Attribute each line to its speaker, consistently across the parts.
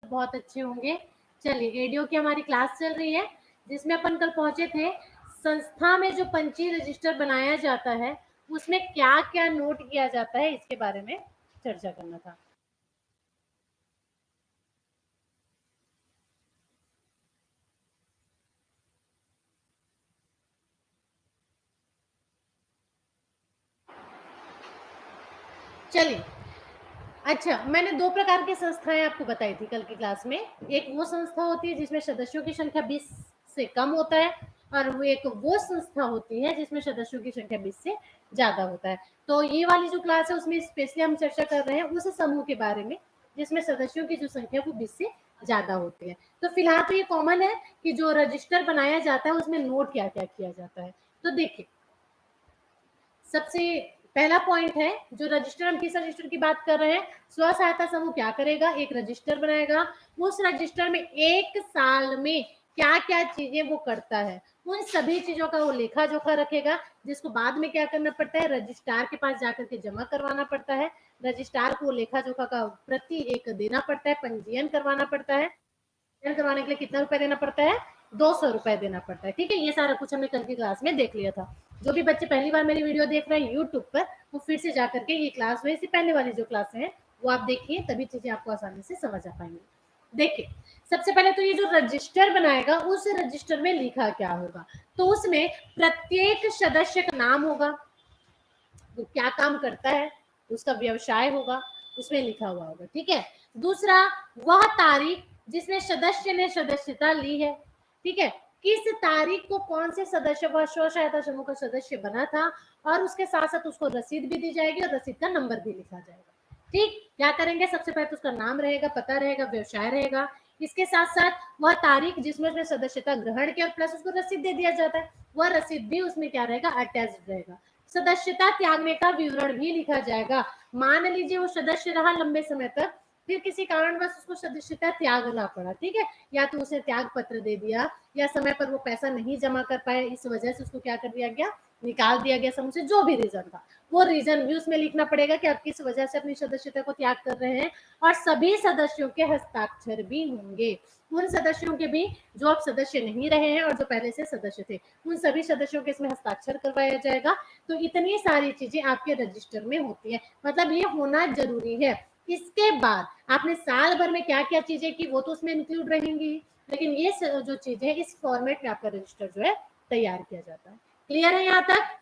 Speaker 1: बहुत अच्छे होंगे। चलिए, एडीओ की हमारी क्लास चल रही है जिसमें अपन कल पहुंचे थे संस्था में जो पंची रजिस्टर बनाया जाता है उसमें क्या क्या नोट किया जाता है इसके बारे में चर्चा करना था। चलिए, अच्छा, मैंने 2 प्रकार की संस्थाएं आपको बताई थी कल की क्लास में। एक वो संस्था होती है जिसमें सदस्यों की संख्या 20 से कम होता है और वो एक वो संस्था होती है जिसमें सदस्यों की संख्या 20 से ज़्यादा होता है। तो ये वाली जो क्लास है उसमें स्पेशली हम चर्चा कर रहे हैं उस समूह के बारे में जिसमें सदस्यों की जो संख्या वो 20 से ज़्यादा होती है। तो फिलहाल तो ये कॉमन है कि जो रजिस्टर बनाया जाता है उसमें नोट क्या-क्या किया जाता है। तो देखिए, सबसे पहला पॉइंट है जो रजिस्टर, हम किस रजिस्टर की बात कर रहे हैं, स्व सहायता समूह क्या करेगा, एक रजिस्टर बनाएगा। उस रजिस्टर में एक साल में क्या क्या चीजें वो करता है उन सभी चीजों का वो लेखा जोखा रखेगा, जिसको बाद में क्या करना पड़ता है, रजिस्ट्रार के पास जाकर के जमा करवाना पड़ता है। रजिस्ट्रार को लेखा जोखा का प्रति एक देना पड़ता है, पंजीयन करवाना पड़ता है। करवाने के लिए कितना रुपए देना पड़ता है, 200 रुपए देना पड़ता है। ठीक है, ये सारा कुछ हमने कल की क्लास में देख लिया था। जो भी बच्चे पहली बार मेरी वीडियो देख रहे हैं यूट्यूब पर, वो फिर से जाकर के ये क्लास में इससे पहले वाली जो क्लासें हैं वो आप देखिए, तभी चीजें आपको आसानी से समझ आ पाएंगी। देखिए, सबसे पहले तो ये जो रजिस्टर बनाएगा उस रजिस्टर में लिखा क्या होगा, तो उसमें प्रत्येक सदस्य का नाम होगा, वो क्या काम करता है, उसका व्यवसाय होगा, उसमें लिखा हुआ होगा। ठीक है, दूसरा, वह तारीख जिसमें सदस्य ने सदस्यता ली है। ठीक है, किस तारीख को कौन से सदस्य वह स्व सहायता समूह का सदस्य बना था, और उसके साथ साथ उसको रसीद भी दी जाएगी और रसीद का नंबर भी लिखा जाएगा। ठीक, क्या करेंगे, सबसे पहले तो उसका नाम रहेगा, पता रहेगा, व्यवसाय रहेगा, इसके साथ साथ वह तारीख जिसमें उसने सदस्यता ग्रहण किया और प्लस उसको रसीद दे दिया जाता है, वह रसीद भी उसमें क्या रहेगा, अटैच्ड रहेगा। सदस्यता त्यागने का विवरण भी लिखा जाएगा। मान लीजिए वो सदस्य रहा लंबे समय तक, फिर किसी कारणवश उसको सदस्यता त्यागना पड़ा। ठीक है, या तो उसे त्याग पत्र दे दिया या समय पर वो पैसा नहीं जमा कर पाए, इस वजह से उसको क्या कर दिया गया, निकाल दिया गया समूह से, जो भी रीजन था वो रीजन भी उसमें लिखना पड़ेगा कि आप किस वजह से अपनी सदस्यता को त्याग कर रहे हैं, और सभी सदस्यों के हस्ताक्षर भी होंगे। उन सदस्यों के भी जो अब सदस्य नहीं रहे हैं और जो पहले से सदस्य थे, उन सभी सदस्यों के इसमें हस्ताक्षर करवाया जाएगा। तो इतनी सारी चीजें आपके रजिस्टर में होती है, मतलब ये होना जरूरी है। इसके बाद आपने साल भर में क्या क्या चीजें की वो तो उसमें इंक्लूड रहेंगी, लेकिन ये जो चीजें इस फॉर्मेट में आपका रजिस्टर जो है तैयार किया जाता है। क्लियर है यहाँ तक?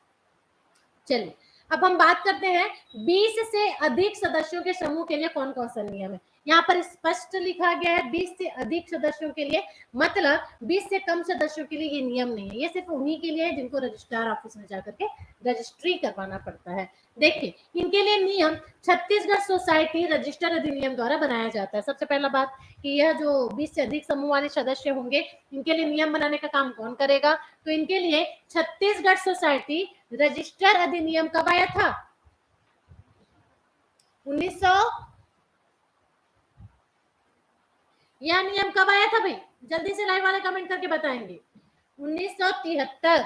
Speaker 1: चलिए, अब हम बात करते हैं 20 से अधिक सदस्यों के समूह के लिए कौन कौन सा नियम है। यहाँ पर स्पष्ट लिखा गया है 20 से अधिक सदस्यों के लिए, मतलब 20 से कम सदस्यों के लिए ये नियम नहीं है, ये सिर्फ उन्हीं के लिए है जिनको रजिस्ट्रार ऑफिस में जाकर के रजिस्ट्री करवाना पड़ता है। देखिए, इनके लिए नियम छत्तीसगढ़ सोसाइटी रजिस्टर अधिनियम द्वारा बनाया जाता है। सबसे पहला बात कि यह जो 20 से अधिक समूह वाले सदस्य होंगे, इनके लिए नियम बनाने का काम कौन करेगा, तो इनके लिए छत्तीसगढ़ सोसाइटी रजिस्टर अधिनियम कब आया था, 1900, यह नियम कब आया था भाई, जल्दी से लाइव वाले कमेंट करके बताएंगे। 1973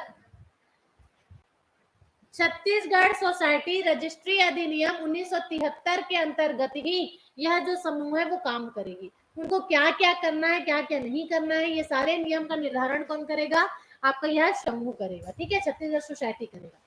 Speaker 1: छत्तीसगढ़ सोसाइटी रजिस्ट्री अधिनियम 1973 के अंतर्गत ही यह जो समूह है वो काम करेगी। उनको क्या क्या करना है, क्या क्या नहीं करना है, ये सारे नियम का निर्धारण कौन करेगा, आपका यह समूह करेगा। ठीक है, छत्तीसगढ़ सोसाइटी करेगा।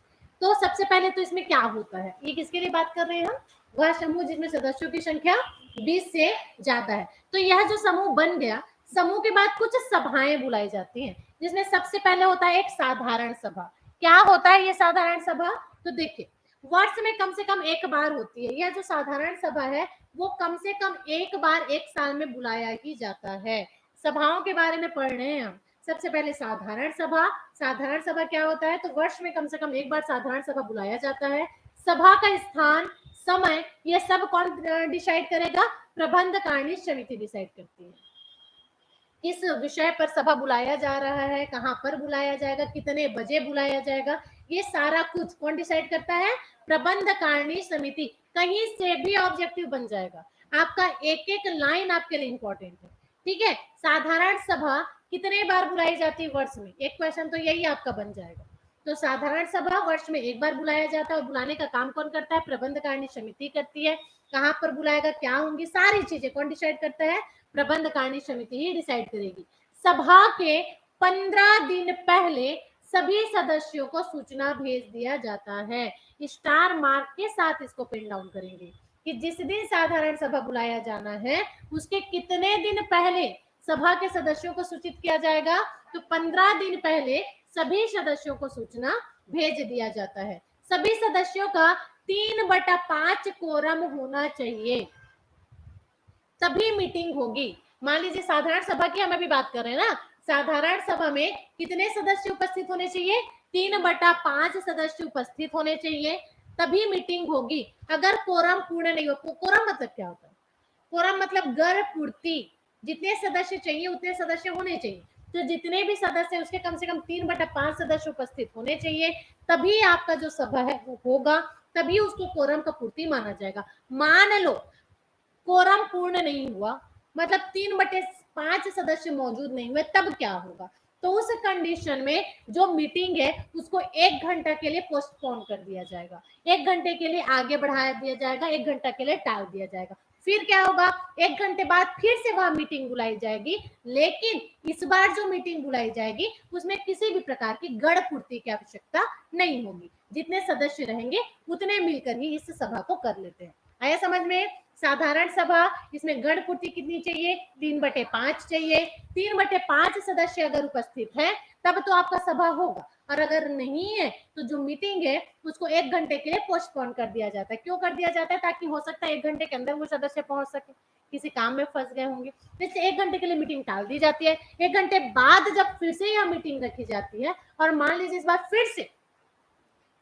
Speaker 1: तो सबसे पहले तो इसमें क्या होता है, ये किसके लिए बात कर रहे हैं हम, वह समूह जिसमें सदस्यों की संख्या 20 से ज्यादा है। तो यह जो समूह बन गया, समूह के बाद कुछ सभाएं बुलाई जाती हैं, जिसमें सबसे पहले होता है एक साधारण सभा। क्या होता है ये साधारण सभा, तो देखिए, वर्ष में कम से कम एक बार होती है। यह जो साधारण सभा है वो कम से कम एक बार एक साल में बुलाया ही जाता है। सभाओं के बारे में पढ़ रहे हैं हम। सबसे पहले साधारण सभा, साधारण सभा क्या होता है, तो वर्ष में कम से कम एक बार साधारण सभा बुलाया जाता है। सभा का स्थान, समय, ये सब कौन डिसाइड करेगा, प्रबंध कारिणी समिति डिसाइड करती है। किस विषय पर सभा बुलाया जा रहा है, कहाँ पर बुलाया जाएगा, कितने बजे बुलाया जाएगा, ये सारा कुछ कौन डिसाइड करता है, प्रबंध कारिणी समिति। कहीं से भी ऑब्जेक्टिव बन जाएगा, आपका एक एक लाइन आपके लिए इंपॉर्टेंट है। ठीक है, साधारण सभा कितने बार बुलाई जाती है वर्ष में, एक क्वेश्चन तो यही आपका बन जाएगा। तो साधारण सभा वर्ष में एक बार बुलाया जाता है, और बुलाने का काम कौन करता है, प्रबंध कारिणी समिति करती है। कहाँ पर बुलाएगा, क्या होंगी, सारी चीजें कौन डिसाइड करता है, प्रबंधकारिणी समिति ही डिसाइड करेगी। सभा के 15 दिन पहले सभी सदस्यों को सूचना भेज दिया जाता है। स्टार मार्क के साथ इसको पिन डाउन करेंगे कि जिस दिन साधारण सभा बुलाया जाना है उसके कितने दिन पहले सभा के सदस्यों को सूचित किया जाएगा। तो 15 दिन पहले सभी सदस्यों को सूचना भेज दिया जाता है। सभी सदस्यों का 3/5 कोरम होना चाहिए, तभी मीटिंग होगी। मान लीजिए साधारण सभा की हम अभी बात कर रहे हैं ना, साधारण सभा में कितने सदस्य उपस्थित होने चाहिए? 3/5 सदस्य उपस्थित होने चाहिए, तभी मीटिंग होगी। अगर कोरम पूर्ण नहीं हो, कोरम मतलब क्या होता है? कोरम मतलब गढ़ पूर्ति, जितने सदस्य चाहिए उतने सदस्य होने चाहिए। तो जितने भी सदस्य उसके कम से कम 3/5 सदस्य उपस्थित होने चाहिए, तभी आपका जो सभा है वो होगा, तभी उसको कोरम का पूर्ति माना जाएगा। मान लो कोरम पूर्ण नहीं हुआ, मतलब 3/5 सदस्य मौजूद नहीं हुए, तब क्या होगा? तो उस कंडीशन में जो मीटिंग है उसको 1 घंटा के लिए पोस्टपोन कर दिया जाएगा, 1 घंटे के लिए आगे बढ़ा दिया जाएगा, 1 घंटा के लिए टाल दिया जाएगा। फिर क्या होगा? 1 घंटे बाद फिर से वहां मीटिंग बुलाई जाएगी, लेकिन इस बार जो मीटिंग बुलाई जाएगी उसमें किसी भी प्रकार की गढ़ पूर्ति की आवश्यकता नहीं होगी। जितने सदस्य रहेंगे उतने मिलकर ही इस सभा को कर लेते हैं। आया समझ में? साधारण सभा, इसमें गण पूर्ति कितनी चाहिए? 3/5 चाहिए। 3/5 सदस्य अगर उपस्थित है तब तो आपका सभा होगा, और अगर नहीं है तो जो मीटिंग है उसको 1 घंटे के लिए पोस्टपोन कर दिया जाता है। क्यों कर दिया जाता है? ताकि हो सकता है 1 घंटे के अंदर वो सदस्य पहुंच सके, किसी काम में फंस गए होंगे, इसलिए 1 घंटे के लिए मीटिंग टाल दी जाती है। 1 घंटे बाद जब फिर से यह मीटिंग रखी जाती है और मान लीजिए इस बार फिर से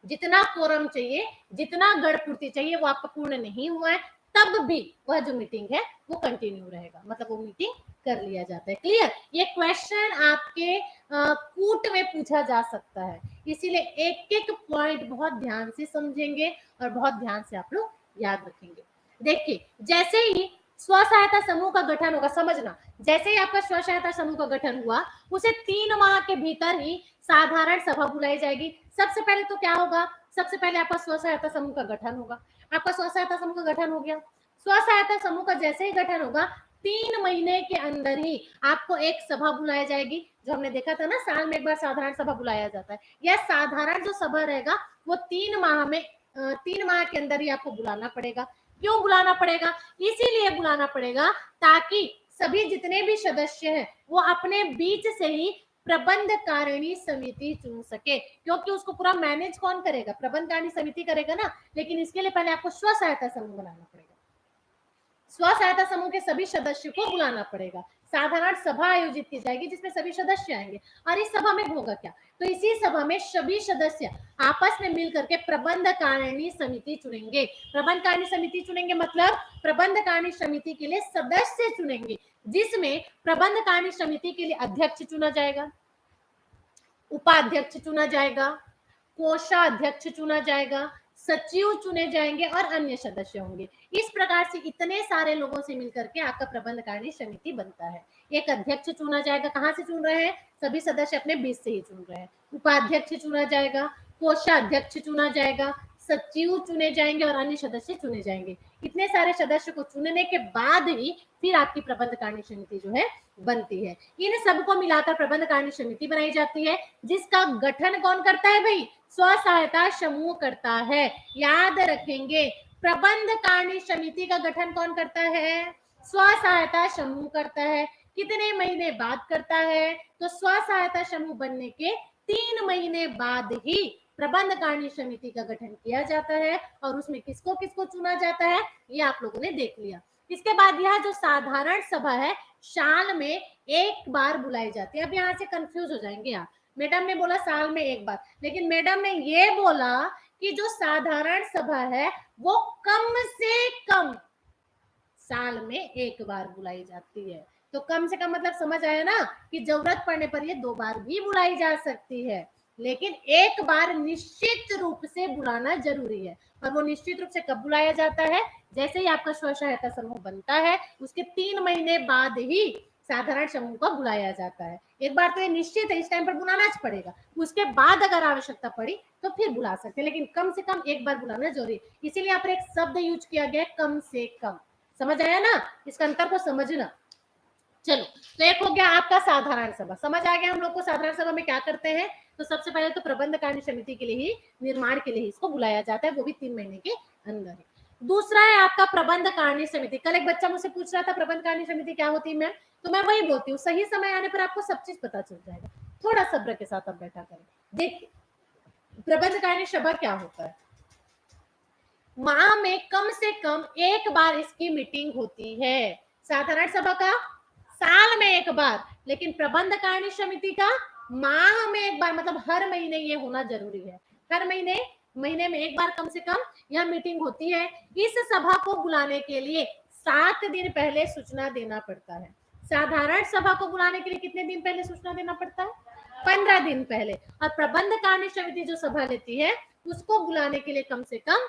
Speaker 1: जितना कोरम चाहिए, जितना गढ़ पूर्ति चाहिए वो आपका पूर्ण नहीं हुआ है, तब भी वह जो मीटिंग है वो कंटिन्यू रहेगा, मतलब वो मीटिंग कर लिया जाता है। क्लियर? ये क्वेश्चन आपके कूट में पूछा जा सकता है, इसीलिए एक एक पॉइंट बहुत ध्यान से समझेंगे और बहुत ध्यान से आप लोग याद रखेंगे। देखिए, जैसे ही स्व सहायता समूह का गठन होगा, समझना, जैसे ही आपका स्व सहायता समूह का गठन हुआ उसे 3 माह के भीतर ही साधारण सभा बुलाई जाएगी। सबसे पहले तो क्या होगा? सबसे पहले आपका स्व सहायता समूह का गठन होगा। आपका स्व सहायता समूह का गठन हो गया, स्व सहायता समूह का जैसे ही गठन होगा 3 महीने के अंदर ही आपको एक सभा बुलाई जाएगी। जो हमने देखा था ना, साल में एक बार साधारण सभा बुलाया जाता है। यह साधारण जो सभा रहेगा वो 3 माह में 3 माह के अंदर ही आपको बुलाना पड़ेगा। क्यों बुलाना पड़ेगा? इसीलिए बुलाना पड़ेगा ताकि सभी जितने भी सदस्य हैं वो अपने बीच से ही प्रबंधकारिणी समिति चुन सके, क्योंकि उसको पूरा मैनेज कौन करेगा? प्रबंधकारिणी समिति करेगा ना। लेकिन इसके लिए पहले आपको स्व सहायता समूह बनाना पड़ेगा, स्व सहायता समूह के सभी सदस्यों को बुलाना पड़ेगा। साधारण सभा आयोजित की जाएगी जिसमें सभी सदस्य आएंगे। और इस सभा में होगा क्या? तो इसी सभा में सभी सदस्य आपस में मिलकर के प्रबंधकारिणी समिति चुनेंगे। प्रबंधकारिणी समिति चुनेंगे मतलब प्रबंधकारिणी समिति के लिए सदस्य चुनेंगे, जिसमें प्रबंधकारिणी समिति के लिए अध्यक्ष चुना जाएगा, उपाध्यक्ष चुना जाएगा, कोषाध्यक्ष चुना जाएगा, सचिव चुने जाएंगे और अन्य सदस्य होंगे। इस प्रकार से इतने सारे लोगों से मिलकर के आपका प्रबंधकारिणी समिति बनता है। एक अध्यक्ष चुना जाएगा, कहाँ से चुन रहे हैं? सभी सदस्य अपने बीच से ही चुन रहे हैं। उपाध्यक्ष चुना जाएगा, कोषाध्यक्ष चुना जाएगा, सचिव चुने जाएंगे और अन्य सदस्य चुने जाएंगे। इतने सारे सदस्य को चुनने के बाद ही फिर आपकी प्रबंधकारिणी समिति जो है बनती है। इन सबको मिलाकर प्रबंधकारिणी समिति बनाई जाती है, जिसका गठन कौन करता है भाई? स्व सहायता समूह करता है। याद रखेंगे, प्रबंधकारिणी समिति का गठन कौन करता है? स्व सहायता समूह करता है। कितने महीने बाद करता है? तो स्व सहायता समूह बनने के 3 महीने बाद ही प्रबंधकारिणी समिति का गठन किया जाता है, और उसमें किसको किसको चुना जाता है ये आप लोगों ने देख लिया। इसके बाद यह जो साधारण सभा है साल में एक बार बुलाई जाती है। अब यहाँ से कंफ्यूज हो जाएंगे आप, मैडम ने बोला साल में एक बार, लेकिन मैडम ने ये बोला कि जो साधारण सभा है वो कम से कम साल में एक बार बुलाई जाती है। तो कम से कम मतलब समझ आया ना कि जरूरत पड़ने पर ये 2 बार भी बुलाई जा सकती है, लेकिन एक बार निश्चित रूप से बुलाना जरूरी है। और वो निश्चित रूप से कब बुलाया जाता है? जैसे ही आपका स्व सहायता समूह बनता है उसके 3 महीने बाद ही साधारण समूह को बुलाया जाता है। एक बार तो ये निश्चित है, इस टाइम पर बुलाना पड़ेगा, उसके बाद अगर आवश्यकता पड़ी तो फिर बुला सकते हैं, लेकिन कम से कम एक बार बुलाना जरूरी है। इसीलिए यहाँ पर एक शब्द यूज किया गया, कम से कम। समझ आया ना? इसका अंतर को समझना। चलो, तो एक हो गया आपका साधारण सभा। समझ आ गया हम लोग को साधारण सभा में क्या करते हैं। तो सबसे पहले तो प्रबंध कार्य समिति के लिए ही, निर्माण के लिए ही इसको बुलाया जाता है, वो भी 3 महीने के अंदर। दूसरा है आपका प्रबंध कार्य समिति। कल एक बच्चा मुझसे पूछ रहा था प्रबंध कार्य समिति क्या होती है मैम, तो मैं वही बोलती हूँ, सही समय आने पर आपको सब चीज पता चल जाएगा। थोड़ा सब्र के साथ आप बैठा करें। देखिए, प्रबंध कार्य सभा क्या होता है, माह में कम से कम एक बार इसकी मीटिंग होती है। साधारण सभा का साल में एक बार, लेकिन प्रबंध कार्य समिति का माह में एक बार, मतलब हर महीने ये होना जरूरी है। हर महीने में एक बार कम से कम यह मीटिंग होती है। इस सभा को बुलाने के लिए 7 दिन पहले सूचना देना पड़ता है। साधारण सभा को बुलाने के लिए कितने दिन पहले सूचना देना पड़ता है? 15 दिन पहले। और प्रबंध कार्य समिति जो सभा लेती है, उसको बुलाने के लिए कम से कम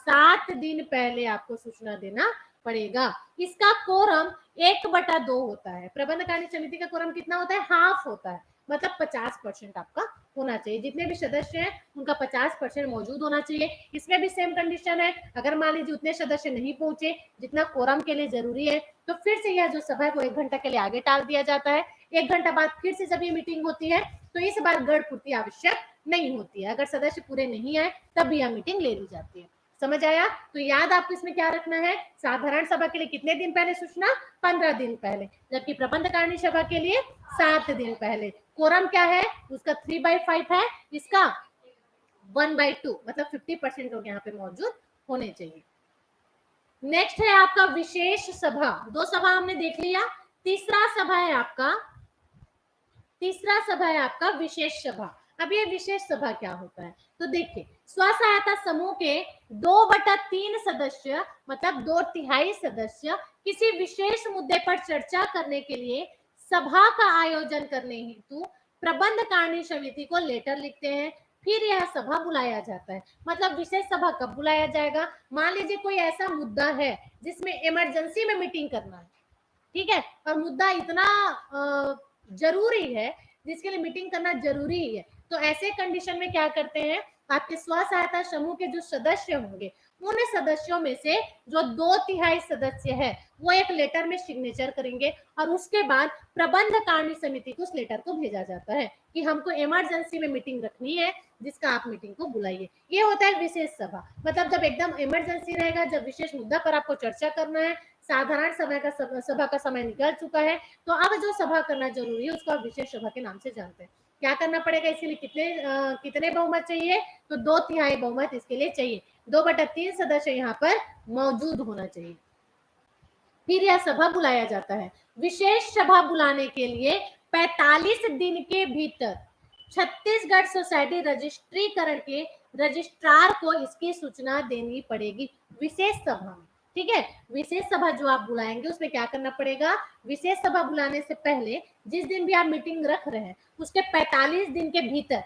Speaker 1: 7 दिन पहले आपको सूचना देना पड़ेगा। इसका कोरम 1/2 होता है। प्रबंध कार्य समिति का कोरम कितना होता है? हाफ होता है, मतलब 50% आपका होना चाहिए। जितने भी सदस्य हैं उनका 50% मौजूद होना चाहिए। इसमें भी सेम कंडीशन है, अगर मान लीजिए उतने सदस्य नहीं पहुंचे जितना कोरम के लिए जरूरी है, तो फिर से यह जो सभा है वो 1 घंटा के लिए आगे टाल दिया जाता है। 1 घंटा बाद फिर से जब ये मीटिंग होती है, तो इस बार गढ़ पूर्ति आवश्यक नहीं होती है। अगर सदस्य पूरे नहीं आए तब भी यह मीटिंग ले ली जाती है। समझ आया? तो याद आपको इसमें क्या रखना है, साधारण सभा के लिए कितने दिन पहले सूचना? 15 दिन पहले, जबकि प्रबंध कार्य सभा के लिए 7 दिन पहले। कोरम क्या है उसका? 3/5 है, इसका 1/2, मतलब 50% लोग यहाँ पे मौजूद होने चाहिए। नेक्स्ट है आपका विशेष सभा। 2 सभा हमने देख लिया। तीसरा सभा है आपका विशेष सभा। अब ये विशेष सभा क्या होता है, तो देखिए, स्व सहायता समूह के 2/3 सदस्य, मतलब 2/3 सदस्य किसी विशेष मुद्दे पर चर्चा करने के लिए सभा का आयोजन करने हेतु प्रबंध कार्य समिति को लेटर लिखते हैं। फिर यह सभा बुलाया जाता है। मतलब विशेष सभा कब बुलाया जाएगा? मान लीजिए कोई ऐसा मुद्दा है जिसमें इमरजेंसी में मीटिंग करना है, ठीक है, और मुद्दा इतना जरूरी है जिसके लिए मीटिंग करना जरूरी है, तो ऐसे कंडीशन में क्या करते हैं, आपके स्व सहायता समूह के जो सदस्य होंगे, उन सदस्यों में से जो 2/3 सदस्य है वो एक लेटर में सिग्नेचर करेंगे, और उसके बाद प्रबंध कार्य समिति को उस लेटर को भेजा जाता है कि हमको इमरजेंसी में मीटिंग रखनी है, जिसका आप मीटिंग को बुलाइए। ये होता है विशेष सभा। मतलब जब एकदम इमरजेंसी रहेगा, जब विशेष मुद्दा पर आपको चर्चा करना है, साधारण सभा का समय निकल चुका है, तो अब जो सभा करना जरूरी है उसको आप विशेष सभा के नाम से जानते हैं। क्या करना पड़ेगा इसके लिए? कितने बहुमत चाहिए? तो 2/3 बहुमत इसके लिए चाहिए। 2/3 सदस्य यहाँ पर मौजूद होना चाहिए। फिर यह सभा बुलाया जाता है। विशेष सभा बुलाने के लिए 45 दिन के भीतर छत्तीसगढ़ सोसाइटी रजिस्ट्रीकरण के रजिस्ट्रार को इसकी सूचना देनी पड़ेगी। विशेष सभा में, ठीक है, विशेष सभा जो आप बुलाएंगे उसमें क्या करना पड़ेगा? विशेष सभा बुलाने से पहले जिस दिन भी आप मीटिंग रख रहे हैं उसके 45 दिन के भीतर,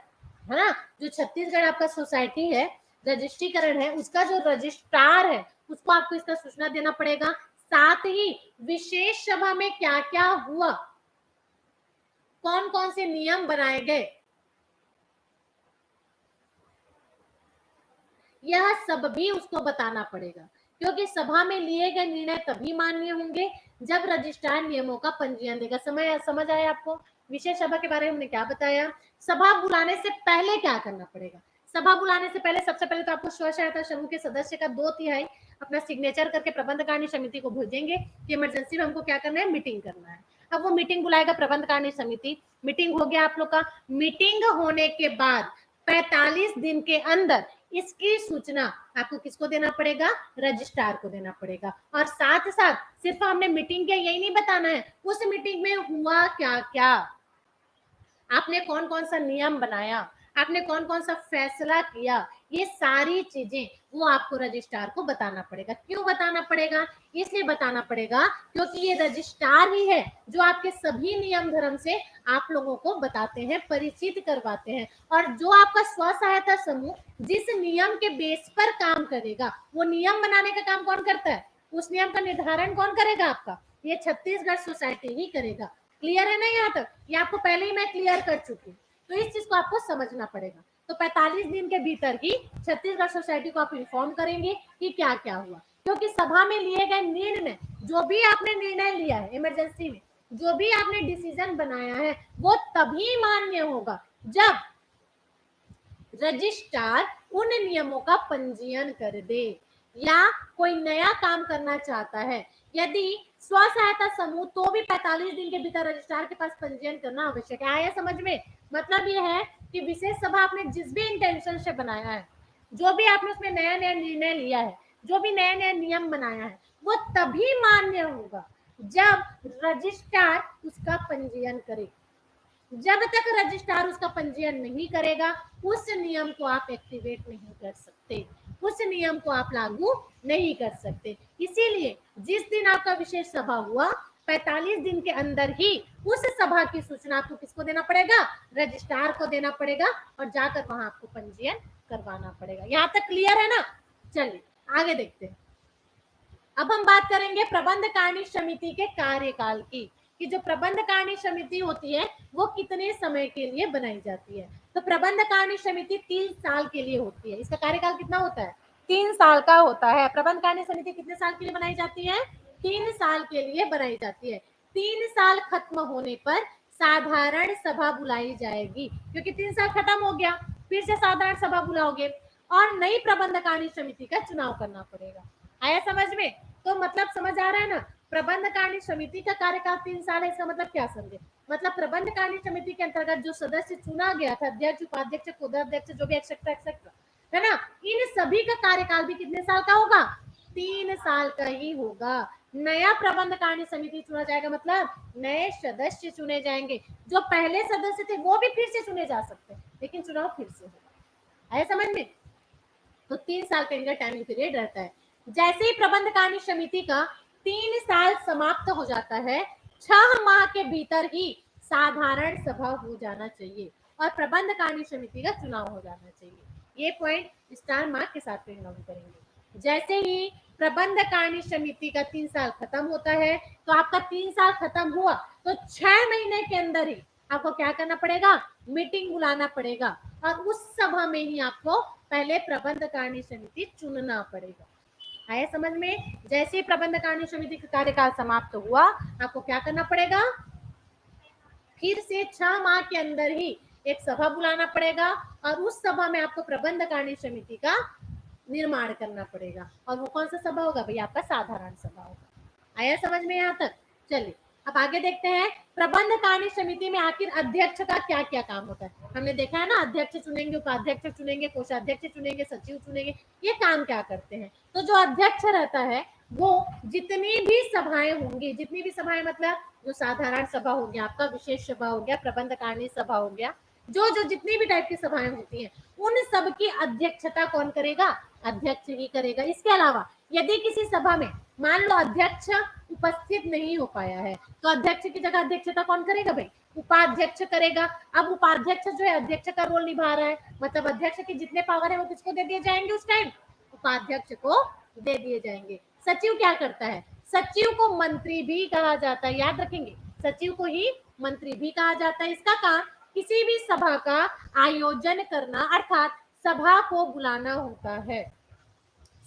Speaker 1: है ना, जो छत्तीसगढ़ आपका सोसाइटी है, रजिस्ट्रीकरण है, उसका जो रजिस्ट्रार है उसको आपको इसका सूचना देना पड़ेगा। साथ ही विशेष सभा में क्या क्या हुआ, कौन कौन से नियम बनाए गए, यह सब भी उसको बताना पड़ेगा, क्योंकि सभा में लिए गए निर्णय तभी मान्य होंगे जब रजिस्ट्रार नियमों का पंजीयन देगा। समझ आया आपको? विशेष सभा के बारे में हमने क्या बताया। सभा बुलाने से पहले क्या करना पड़ेगा? सभा बुलाने से पहले सबसे पहले तो आपको स्व सहायता समूह के सदस्य का 2/3 अपना सिग्नेचर करके प्रबंध कार्य समिति को भेजेंगे कि इमरजेंसी में हमको क्या करना है, मीटिंग करना है। अब वो मीटिंग बुलाएगा प्रबंध कार्य समिति। मीटिंग हो गया आप लोग का। मीटिंग होने के बाद 45 दिन के अंदर इसकी सूचना आपको किसको देना पड़ेगा? रजिस्ट्रार को देना पड़ेगा। और साथ साथ सिर्फ हमने मीटिंग किया यही नहीं बताना है, उस मीटिंग में हुआ क्या क्या, आपने कौन कौन सा नियम बनाया, आपने कौन कौन सा फैसला किया, ये सारी चीजें वो आपको रजिस्ट्रार को बताना पड़ेगा। क्यों बताना पड़ेगा? इसलिए बताना पड़ेगा क्योंकि ये रजिस्ट्रार ही है जो आपके सभी नियम धर्म से आप लोगों को बताते हैं, परिचित करवाते हैं। और जो आपका स्व सहायता समूह जिस नियम के बेस पर काम करेगा, वो नियम बनाने का काम कौन करता है? उस नियम का निर्धारण कौन करेगा? आपका ये छत्तीसगढ़ सोसाइटी ही करेगा। क्लियर है ना यहाँ तक? ये आपको पहले ही मैं क्लियर कर चुकी हूँ, तो इस चीज को आपको समझना पड़ेगा। तो 45 दिन के भीतर ही छत्तीसगढ़ सोसाइटी को आप इन्फॉर्म करेंगे कि क्या क्या हुआ, क्योंकि सभा में लिए गए निर्णय, जो भी आपने निर्णय लिया है इमरजेंसी में, जो भी आपने डिसीजन बनाया है वो तभी मान्य होगा जब रजिस्ट्रार उन नियमों का पंजीयन कर दे, या कोई नया काम करना चाहता है, यदि स्व सहायता समूह तो भी 45 दिन के भीतर रजिस्ट्रार के पास पंजीयन करना आवश्यक है। आया समझ में? मतलब ये है कि विशेष सभा आपने जिस भी इंटेंशन से बनाया है, जो भी आपने उसमें नया नया निर्णय लिया है, जो भी नया नया नियम बनाया है, वो तभी मान्य होगा जब रजिस्ट्रार उसका पंजीयन करे। जब तक रजिस्ट्रार उसका पंजीयन नहीं करेगा, उस नियम को आप एक्टिवेट नहीं कर सकते, उस नियम को आप लागू नहीं कर सकते। इसीलिए जिस दिन आपका विशेष सभा हुआ, 45 दिन के अंदर ही उस सभा की सूचना आपको किसको देना पड़ेगा? रजिस्ट्रार को देना पड़ेगा, और जाकर वहां आपको पंजीयन करवाना पड़ेगा। यहाँ तक क्लियर है ना? चलिए आगे देखते हैं। अब हम बात करेंगे प्रबंध कारिणी समिति के कार्यकाल की, कि जो प्रबंध कारिणी समिति होती है वो कितने समय के लिए बनाई जाती है। तो प्रबंध कारिणी समिति 3 साल के लिए होती है। इसका कार्यकाल कितना होता है? 3 साल का होता है। प्रबंध कारिणी समिति कितने साल के लिए बनाई जाती है? 3 साल के लिए बनाई जाती है। 3 साल खत्म होने पर साधारण सभा बुलाई जाएगी, क्योंकि 3 साल खत्म हो गया, फिर से साधारण सभा बुलाओगे और नई प्रबंध कारिणी समिति का चुनाव करना पड़ेगा। आया समझ में? तो मतलब समझ आ रहा है ना? प्रबंध कारिणी समिति का कार्यकाल 3 साल है। इसका मतलब क्या समझे? मतलब प्रबंध कारिणी समिति के अंतर्गत जो सदस्य चुना गया था, अध्यक्ष, उपाध्यक्ष, कोषाध्यक्ष, जो भी एक्सेट्रा एक्सेट्रा, है ना, इन सभी का कार्यकाल भी कितने साल का होगा? 3 साल का ही होगा। नया प्रबंध कारिणी समिति चुना जाएगा, मतलब नए सदस्य चुने जाएंगे। जो पहले सदस्य थे वो भी फिर से चुने जा सकते हैं, लेकिन चुनाव फिर से होगा। आया समझ में? तो 3 साल का इनका टाइमिंग पीरियड रहता है। जैसे ही प्रबंध कारिणी समिति का 3 साल समाप्त हो जाता है, 6 माह के भीतर ही साधारण सभा हो जाना चाहिए और प्रबंध कारिणी समिति का चुनाव हो जाना चाहिए। ये पॉइंट स्टार मार्क के साथ में नोट करेंगे। जैसे ही प्रबंध कारिणी समिति का 3 साल खत्म होता है, तो आपका 3 साल खत्म हुआ तो 6 महीने के अंदर ही आपको क्या करना पड़ेगा? मीटिंग बुलाना पड़ेगा, और उस सभा में ही आपको पहले प्रबंध कारिणी समिति चुनना पड़ेगा। आया समझ में? जैसे ही प्रबंध कारिणी समिति का कार्यकाल समाप्त हुआ, आपको क्या करना पड़ेगा? फिर से 6 माह के अंदर ही एक सभा बुलाना पड़ेगा, और उस सभा में आपको प्रबंध कारिणी समिति का निर्माण करना पड़ेगा। और वो कौन सा सभा होगा? भैया आपका साधारण सभा होगा। आया समझ में यहाँ तक? चलिए अब आगे देखते हैं प्रबंध कारिणी समिति में आखिर अध्यक्ष का क्या क्या काम होता है। हमने देखा है ना, अध्यक्ष चुनेंगे, उपाध्यक्ष चुनेंगे, कोषाध्यक्ष चुनेंगे, सचिव चुनेंगे। ये काम क्या करते हैं? तो जो अध्यक्ष रहता है वो जितनी भी सभाएं होंगी, जितनी भी सभाएं मतलब जो साधारण सभा हो गया, आपका विशेष सभा हो गया, प्रबंध कारिणी सभा हो गया, जो जो जितनी भी टाइप की सभाएं होती हैं, उन सब की अध्यक्षता कौन करेगा? अध्यक्ष ही करेगा। इसके अलावा यदि किसी सभा में मान लो अध्यक्ष उपस्थित नहीं हो पाया है, तो अध्यक्ष की जगह अध्यक्षता कौन करेगा? भाई उपाध्यक्ष करेगा। अब उपाध्यक्ष जो है अध्यक्ष का रोल निभा रहा है, मतलब अध्यक्ष के जितने पावर है वो किसको दे दिए जाएंगे? उस टाइम उपाध्यक्ष को दे दिए जाएंगे। सचिव क्या करता है? सचिव को मंत्री भी कहा जाता है, याद रखेंगे, सचिव को ही मंत्री भी कहा जाता है। इसका काम किसी भी सभा का आयोजन करना, अर्थात सभा को बुलाना होता है।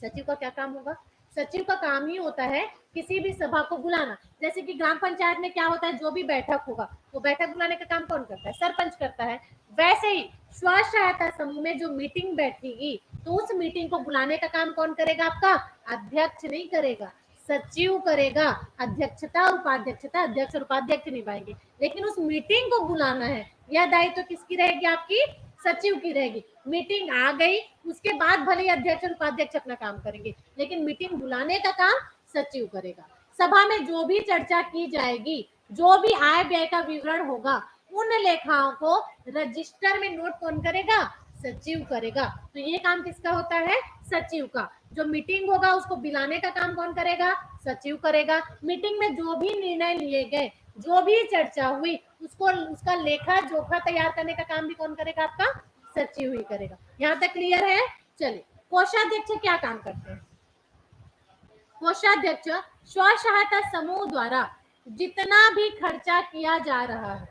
Speaker 1: सचिव का क्या काम होगा? सचिव का काम ही होता है किसी भी सभा को बुलाना। जैसे कि ग्राम पंचायत में क्या होता है, जो भी बैठक होगा वो बैठक बुलाने का काम कौन करता है? सरपंच करता है। वैसे ही स्व सहायता समूह में जो मीटिंग बैठेगी, तो उस मीटिंग को बुलाने का काम कौन करेगा? आपका अध्यक्ष नहीं करेगा, सचिव करेगा। अध्यक्षता और उपाध्यक्षता अध्यक्ष और उपाध्यक्ष निभाएंगे, लेकिन उस मीटिंग को बुलाना है, यह दायित्व तो किसकी रहेगी? आपकी सचिव की रहेगी। मीटिंग आ गई उसके बाद भले ही अध्यक्ष और उपाध्यक्ष अपना काम करेंगे, लेकिन मीटिंग बुलाने का काम सचिव करेगा। सभा में जो भी चर्चा की जाएगी, जो भी आय व्यय का विवरण होगा, उन लेखाओं को रजिस्टर में नोट कौन करेगा? सचिव करेगा। तो ये काम किसका होता है? सचिव का। जो मीटिंग होगा उसको बुलाने का काम कौन करेगा? सचिव करेगा। मीटिंग में जो भी निर्णय लिए गए, जो भी चर्चा हुई, उसको उसका लेखा जोखा तैयार करने का काम भी कौन करेगा? आपका सचिव ही करेगा। यहाँ तक क्लियर है? चलिए, कोषाध्यक्ष क्या काम करते हैं? कोषाध्यक्ष स्व सहायता समूह द्वारा जितना भी खर्चा किया जा रहा है,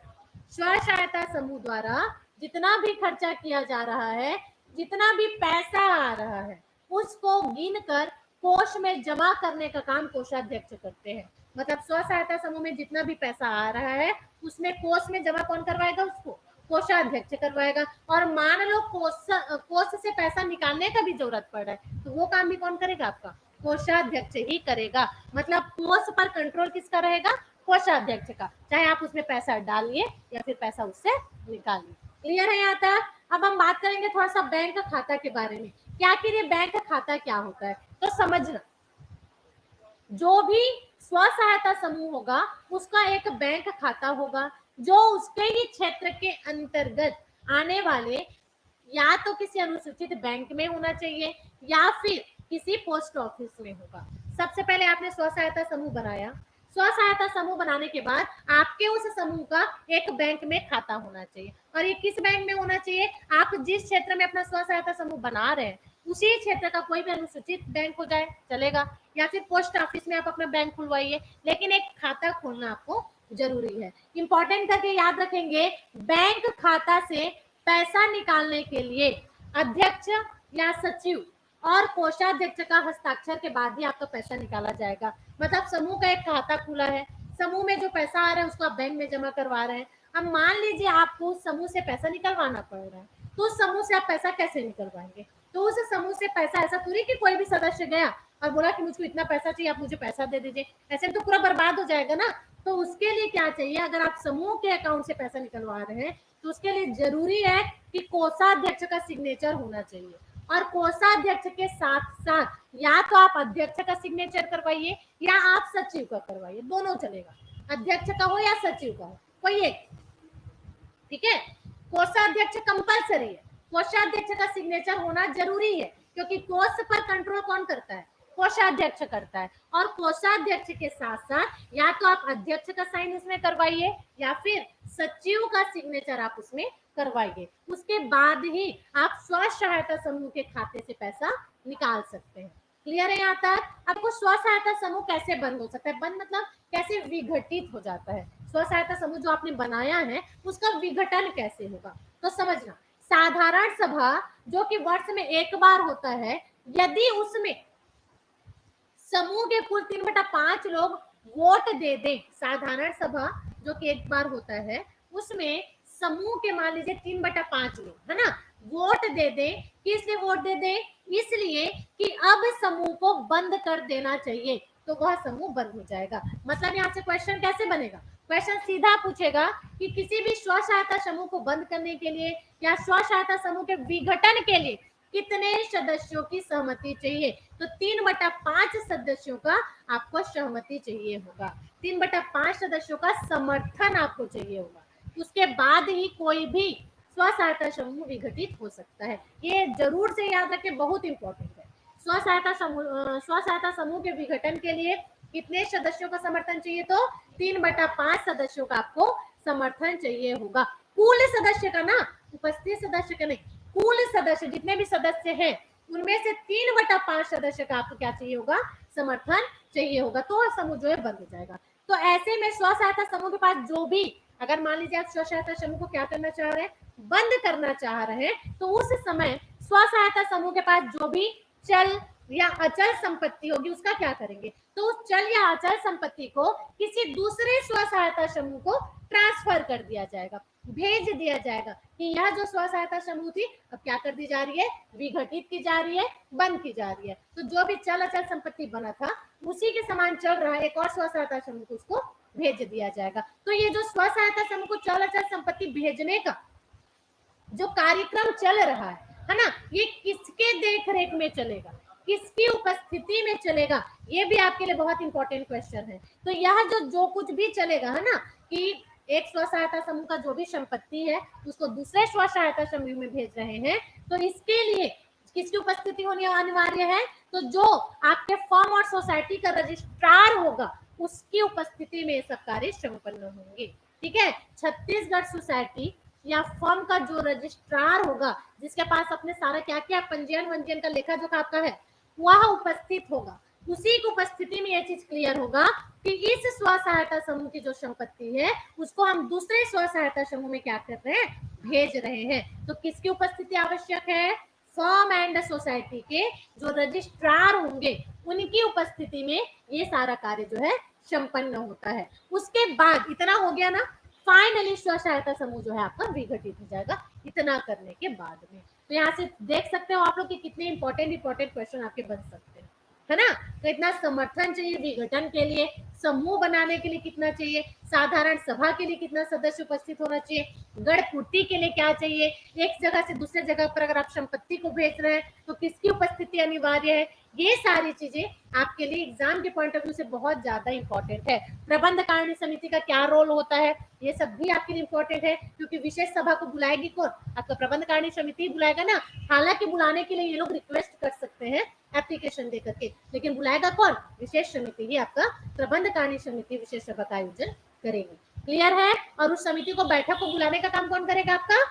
Speaker 1: स्व सहायता समूह द्वारा जितना भी खर्चा किया जा रहा है, जितना भी पैसा आ रहा है, उसको गिनकर कोष में जमा करने का काम कोषाध्यक्ष करते हैं। मतलब स्व सहायता समूह में जितना भी पैसा आ रहा है उसमें कोष में जमा कौन करवाएगा? उसको कोषाध्यक्ष करवाएगा। और मान लो कोष से पैसा निकालने का भी जरूरत पड़ रहा है तो वो काम भी कौन करेगा? आपका कोषाध्यक्ष ही करेगा। मतलब कोष पर कंट्रोल किसका रहेगा? कोषाध्यक्ष का। चाहे आप उसमें पैसा डालिए या फिर पैसा उससे निकालिए। क्लियर है यहाँ तक? अब हम बात करेंगे थोड़ा सा बैंक खाता के बारे में। क्या आखिर ये बैंक खाता क्या होता है? तो समझना, जो भी स्व सहायता समूह होगा उसका एक बैंक खाता होगा जो उसके ही क्षेत्र के अंतर्गत आने वाले या तो किसी अनुसूचित बैंक में होना चाहिए या फिर किसी पोस्ट ऑफिस में होगा। सबसे पहले आपने स्व सहायता समूह बनाया। स्व सहायता समूह बनाने के बाद आपके उस समूह का एक बैंक में खाता होना चाहिए। और ये किस बैंक में होना चाहिए? आप जिस क्षेत्र में अपना स्व सहायता समूह बना रहे हैं उसी क्षेत्र का कोई भी अनुसूचित बैंक हो जाए चलेगा, या फिर पोस्ट ऑफिस में आप अपना बैंक खुलवाइए, लेकिन एक खाता खोलना आपको जरूरी है। इंपॉर्टेंट करके याद रखेंगे, बैंक खाता से पैसा निकालने के लिए अध्यक्ष या सचिव और कोषाध्यक्ष का हस्ताक्षर के बाद ही आपका पैसा निकाला जाएगा। मतलब समूह का एक खाता खुला है, समूह में जो पैसा आ रहा है उसको आप बैंक में जमा करवा रहे हैं। अब मान लीजिए आपको समूह से पैसा निकलवाना पड़ रहा है, तो उस समूह से आप पैसा कैसे निकलवाएंगे? तो उस समूह से पैसा, ऐसा पूरी कि कोई भी सदस्य गया और बोला कि मुझको इतना पैसा चाहिए, आप मुझे पैसा दे दीजिए, ऐसे तो पूरा बर्बाद हो जाएगा ना। तो उसके लिए क्या चाहिए? अगर आप समूह के अकाउंट से पैसा निकलवा रहे हैं तो उसके लिए जरूरी है कि कोषाध्यक्ष का सिग्नेचर होना चाहिए। और कोषाध्यक्ष के साथ साथ या तो आप अध्यक्ष का सिग्नेचर करवाइए या आप सचिव का करवाइए, दोनों चलेगा। अध्यक्ष का हो या सचिव का हो, कोई एक, ठीक है। कोषाध्यक्ष कंपलसरी है, कोषाध्यक्ष का सिग्नेचर होना जरूरी है, क्योंकि कोष पर कंट्रोल कौन करता है? कोषाध्यक्ष करता है। और कोषाध्यक्ष के साथ साथ या तो आप अध्यक्ष का साइन उसमें करवाइए या फिर सचिव का सिग्नेचर आप उसमें करवाइए। उसके बाद ही आप स्व सहायता समूह के खाते से पैसा निकाल सकते हैं। क्लियर है यहाँ तक? आपको स्व सहायता समूह कैसे बंद हो सकता है? बंद मतलब कैसे विघटित हो जाता है? स्व सहायता समूह जो आपने बनाया है उसका विघटन कैसे होगा? तो समझना, साधारण सभा जो कि वर्ष में एक बार होता है, यदि उसमें समूह के कुल 3/5 लोग वोट दे दें, साधारण सभा जो कि एक बार होता है उसमें समूह के मान लीजिए 3/5 लोग, है ना, वोट दे दें। किस लिए वोट दे दें? इसलिए कि अब समूह को बंद कर देना चाहिए, तो वह समूह बंद हो जाएगा। मतलब यहाँ से क्वेश्चन कैसे बनेगा? क्वेश्चन सीधा पूछेगा कि किसी भी स्व सहायता समूह को बंद करने के लिए या स्व सहायता समूह के विघटन के लिए कितने सदस्यों की सहमति चाहिए? तो 3/5 सदस्यों का आपको सहमति चाहिए होगा, 3/5 सदस्यों का समर्थन आपको चाहिए होगा। उसके बाद ही कोई भी स्व सहायता समूह विघटित हो सकता है। ये जरूर से याद रखें, बहुत इंपॉर्टेंट है। स्व सहायता समूह के विघटन के लिए कितने सदस्यों का समर्थन चाहिए? तो 3/5 सदस्यों का आपको समर्थन चाहिए होगा। कुल सदस्य का ना, उपस्थित सदस्य का नहीं, कुल सदस्य जितने भी सदस्य हैं उनमें से 3/5 सदस्य का आपको क्या चाहिए होगा? समर्थन चाहिए होगा, तो समूह जो है बंद हो जाएगा। तो ऐसे में स्व सहायता समूह के पास जो भी, अगर मान लीजिए आप स्व सहायता समूह को क्या करना चाह रहे हैं? बंद करना चाह रहे हैं, तो उस समय स्व सहायता समूह के पास जो भी चल या अचल संपत्ति होगी उसका क्या करेंगे? तो उस चल या अचल संपत्ति को किसी दूसरे स्व सहायता समूह को ट्रांसफर कर दिया जाएगा, भेज दिया जाएगा कि यह जो स्व सहायता समूह थी अब क्या कर दी जा रही है? विघटित की जा रही है, बंद की जा रही है। तो जो भी चल अचल संपत्ति बना था उसी के समान चल रहा है, एक और स्व सहायता समूह को उसको भेज दिया जाएगा। तो ये जो स्व सहायता समूह को चल अचल संपत्ति भेजने का जो कार्यक्रम चल रहा है ना, ये किसके देखरेख में चलेगा? किसकी उपस्थिति में चलेगा? ये भी आपके लिए बहुत इंपॉर्टेंट क्वेश्चन है। तो यह जो कुछ भी चलेगा, है ना, कि एक स्व सहायता समूह का जो भी संपत्ति है उसको दूसरे स्व सहायता समूह में भेज रहे हैं, तो इसके लिए किसकी उपस्थिति होनी अनिवार्य है? तो जो आपके फर्म और सोसाइटी का रजिस्ट्रार होगा उसकी उपस्थिति में सब कार्य संपन्न होंगे। ठीक है, छत्तीसगढ़ सोसाइटी या फर्म का जो रजिस्ट्रार होगा, जिसके पास अपने सारा क्या क्या पंजीयन वंजीयन का लेखा जोखा आपका है, वह उपस्थित होगा। उसी की उपस्थिति में यह चीज क्लियर होगा कि इस स्व सहायता समूह की जो संपत्ति है उसको हम दूसरे स्व सहायता समूह में क्या कर रहे हैं? भेज रहे हैं। तो किसकी उपस्थिति आवश्यक है? फर्म एंड सोसाइटी के जो रजिस्ट्रार होंगे उनकी उपस्थिति में ये सारा कार्य जो है संपन्न होता है। उसके बाद इतना हो गया ना, फाइनली स्व सहायता समूह जो है आपका विघटित हो जाएगा इतना करने के बाद में। तो यहाँ से देख सकते हो आप लोग कि कितने इंपॉर्टेंट क्वेश्चन आपके बन सकते हैं, है ना। तो इतना समर्थन चाहिए विघटन के लिए, समूह बनाने के लिए कितना चाहिए, साधारण सभा के लिए कितना सदस्य उपस्थित होना चाहिए, गढ़ पूर्ति के लिए क्या चाहिए, एक जगह से दूसरे जगह पर अगर आप संपत्ति को भेज रहे हैं तो किसकी उपस्थिति अनिवार्य है, ये सारी चीजें आपके लिए एग्जाम के पॉइंट ऑफ व्यू से बहुत ज्यादा इंपॉर्टेंट है। प्रबंध कारिणी समिति का क्या रोल होता है, ये सब भी आपके लिए इंपॉर्टेंट है, क्योंकि विशेष सभा को बुलाएगी कौन, आपका प्रबंध कारिणी समिति बुलाएगा ना। हालांकि बुलाने के लिए ये लोग रिक्वेस्ट कर सकते हैं एप्लीकेशन दे करके, लेकिन बुलाएगा कौन, विशेष समिति ही आपका प्रबंध कारिणी समिति विशेष सभा का आयोजन करेगी। क्लियर है। और उस समिति को बैठक को बुलाने का काम कौन करेगा, आपका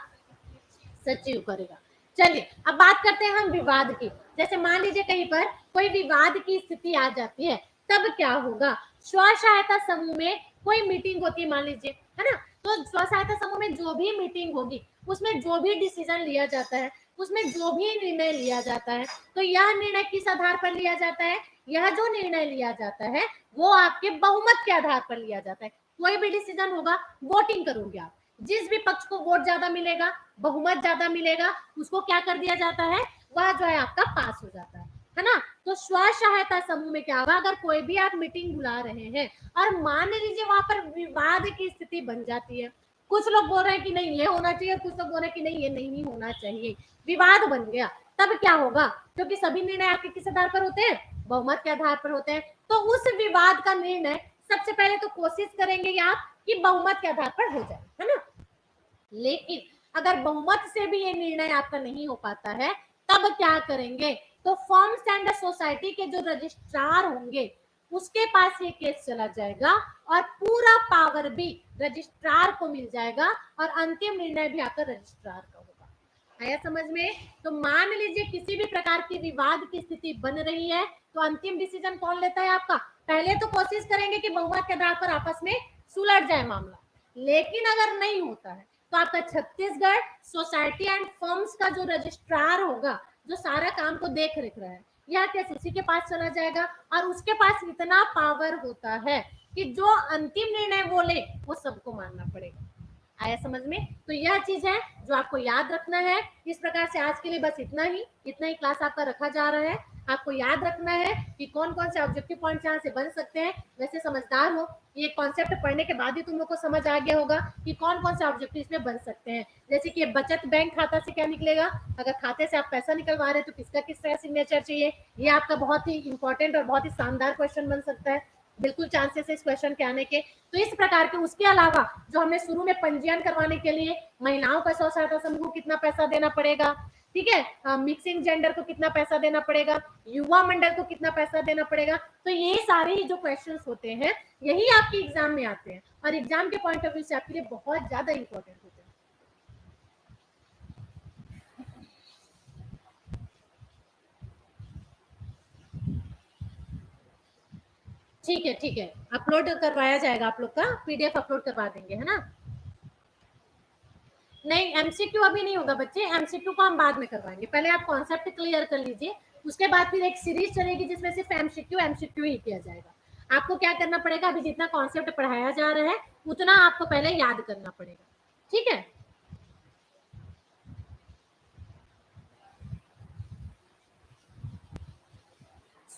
Speaker 1: सचिव करेगा। चलिए अब बात करते हैं हम विवाद की। जैसे मान लीजिए कहीं पर कोई विवाद की स्थिति आ जाती है, तब क्या होगा। स्व सहायता समूह में कोई मीटिंग होती है मान लीजिए, है ना। तो स्व सहायता समूह में जो भी मीटिंग होगी, उसमें जो भी डिसीजन लिया जाता है, उसमें जो भी निर्णय लिया जाता है, तो यह निर्णय किस आधार पर लिया जाता है, यह जो निर्णय लिया जाता है वो आपके बहुमत के आधार पर लिया जाता है। कोई भी डिसीजन होगा, वोटिंग करोगे आप, जिस भी पक्ष को वोट ज्यादा मिलेगा, बहुमत ज्यादा मिलेगा, उसको क्या कर दिया जाता है, वह जो है आपका पास हो जाता है ना। तो स्व सहायता समूह में क्या होगा, अगर कोई भी आप मीटिंग बुला रहे हैं और मान लीजिए वहां पर विवाद की स्थिति बन जाती है, कुछ लोग बोल रहे हैं कि नहीं ये होना चाहिए, कुछ लोग बोल रहे हैं कि नहीं ये नहीं होना चाहिए, विवाद बन गया, तब क्या होगा, क्योंकि सभी निर्णय आपके किस आधार पर होते हैं, बहुमत के आधार पर होते हैं। तो उस विवाद का निर्णय सबसे पहले तो कोशिश करेंगे आप कि बहुमत के आधार पर हो जाए, है ना। लेकिन अगर बहुमत से भी ये निर्णय आपका नहीं हो पाता है, तब क्या करेंगे, तो फर्म्स एंड सोसाइटी के जो रजिस्ट्रार होंगे उसके पास ये केस चला जाएगा और पूरा पावर भी रजिस्ट्रार को मिल जाएगा और अंतिम निर्णय भी आपका रजिस्ट्रार का होगा। आया समझ में। तो मान लीजिए किसी भी प्रकार की विवाद की स्थिति बन रही है, तो अंतिम डिसीजन कौन लेता है आपका, पहले तो कोशिश करेंगे कि बहुमत के आधार पर आपस में सुलझ जाए मामला, लेकिन अगर नहीं होता है तो आपका छत्तीसगढ़ सोसाइटी एंड फर्म्स का जो रजिस्ट्रार होगा, जो सारा काम को देख रेख रहा है, यह केस उसी के पास चला जाएगा और उसके पास इतना पावर होता है कि जो अंतिम निर्णय वो ले वो सबको मानना पड़ेगा। आया समझ में। तो यह चीज है जो आपको याद रखना है। इस प्रकार से आज के लिए बस इतना ही क्लास आपका रखा जा रहा है। आपको याद रखना है कि कौन कौन से ऑब्जेक्टिव पॉइंट्स यहाँ से बन सकते हैं। वैसे समझदार हो, ये कॉन्सेप्ट पढ़ने के बाद ही तुम लोग को समझ आ गया होगा कि कौन कौन से ऑब्जेक्टिव इसमें बन सकते हैं। जैसे कि बचत बैंक खाता से क्या निकलेगा, अगर खाते से आप पैसा निकलवा रहे हैं तो किसका किस तरह सिग्नेचर चाहिए, ये आपका बहुत ही इंपॉर्टेंट और बहुत ही शानदार क्वेश्चन बन सकता है। बिल्कुल चांसेस है इस क्वेश्चन के आने के। तो इस प्रकार के उसके अलावा जो हमने शुरू में पंजीयन करवाने के लिए महिलाओं का स्व सहायता समूह को कितना पैसा देना पड़ेगा, ठीक है, मिक्सिंग जेंडर को कितना पैसा देना पड़ेगा, युवा मंडल को कितना पैसा देना पड़ेगा, तो ये सारे ही जो क्वेश्चंस होते हैं यही आपके एग्जाम में आते हैं और एग्जाम के पॉइंट ऑफ व्यू से आपके लिए बहुत ज्यादा इंपॉर्टेंट होते हैं। ठीक है, अपलोड करवाया जाएगा, आप लोग का पीडीएफ अपलोड करवा देंगे, है ना। नहीं, एमसीक्यू अभी नहीं होगा बच्चे, एमसीक्यू को हम बाद में करवाएंगे, पहले आप कॉन्सेप्ट क्लियर कर लीजिए, उसके बाद फिर एक सीरीज चलेगी जिसमें सिर्फ एमसीक्यू ही किया जाएगा। आपको क्या करना पड़ेगा, अभी जितना कॉन्सेप्ट पढ़ाया जा रहा है उतना आपको पहले याद करना पड़ेगा, ठीक है।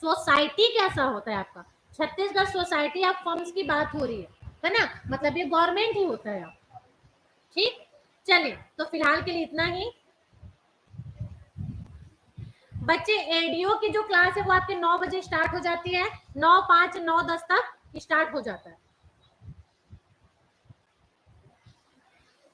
Speaker 1: सोसाइटी कैसा होता है आपका, छत्तीसगढ़ सोसाइटी ऑफ फर्म्स की बात हो रही है ना, मतलब ये गवर्नमेंट ही होता है। ठीक, चलिए तो फिलहाल के लिए इतना ही। बच्चे एडीओ की जो क्लास है वो आपके 9 बजे स्टार्ट हो जाती है, 9, 5, 9, 10 तक स्टार्ट हो जाता है।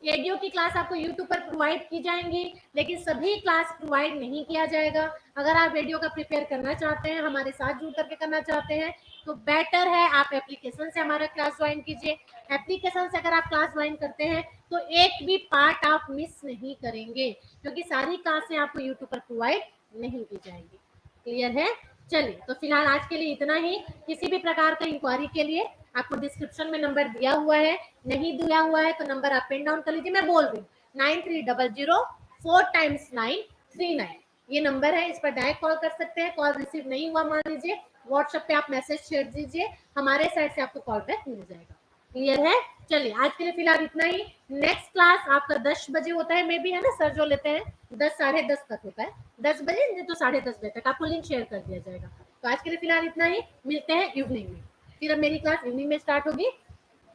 Speaker 1: एडीओ की क्लास आपको यूट्यूब पर प्रोवाइड की जाएंगी, लेकिन सभी क्लास प्रोवाइड नहीं किया जाएगा। अगर आप एडीओ का प्रिपेयर करना चाहते हैं, हमारे साथ जुड़ करके करना चाहते हैं, तो बेटर है आप एप्लीकेशन से हमारा क्लास ज्वाइन कीजिए। एप्लीकेशन से अगर आप क्लास ज्वाइन करते हैं तो एक भी पार्ट आप मिस नहीं करेंगे, क्योंकि सारी क्लासें आपको यूट्यूब पर प्रोवाइड नहीं की जाएंगी। क्लियर है। चलिए तो फिलहाल आज के लिए इतना ही। किसी भी प्रकार का इंक्वायरी के लिए आपको डिस्क्रिप्शन में नंबर दिया हुआ है, नहीं दिया हुआ है तो नंबर आप पेन डाउन कर लीजिए, मैं बोल रही हूँ 9300 4 x 939, ये नंबर है, इस पर डायरेक्ट कॉल कर सकते हैं। कॉल रिसीव नहीं हुआ मान लीजिए, व्हाट्सएप पे आप मैसेज शेयर दीजिए, हमारे साइड से आपको कॉल बैक मिल जाएगा। क्लियर है? चलिए आज के लिए फिलहाल इतना ही। नेक्स्ट क्लास आपका 10 बजे होता है, मे बी, है ना सर, जो लेते हैं 10 साढ़े 10 तक होता है, 10 बजे नहीं तो 10:30 बजे तक आपको लिंक शेयर कर दिया जाएगा। तो आज के लिए फिलहाल इतना ही, मिलते हैं इवनिंग में। फिर अब मेरी क्लास इवनिंग में स्टार्ट होगी,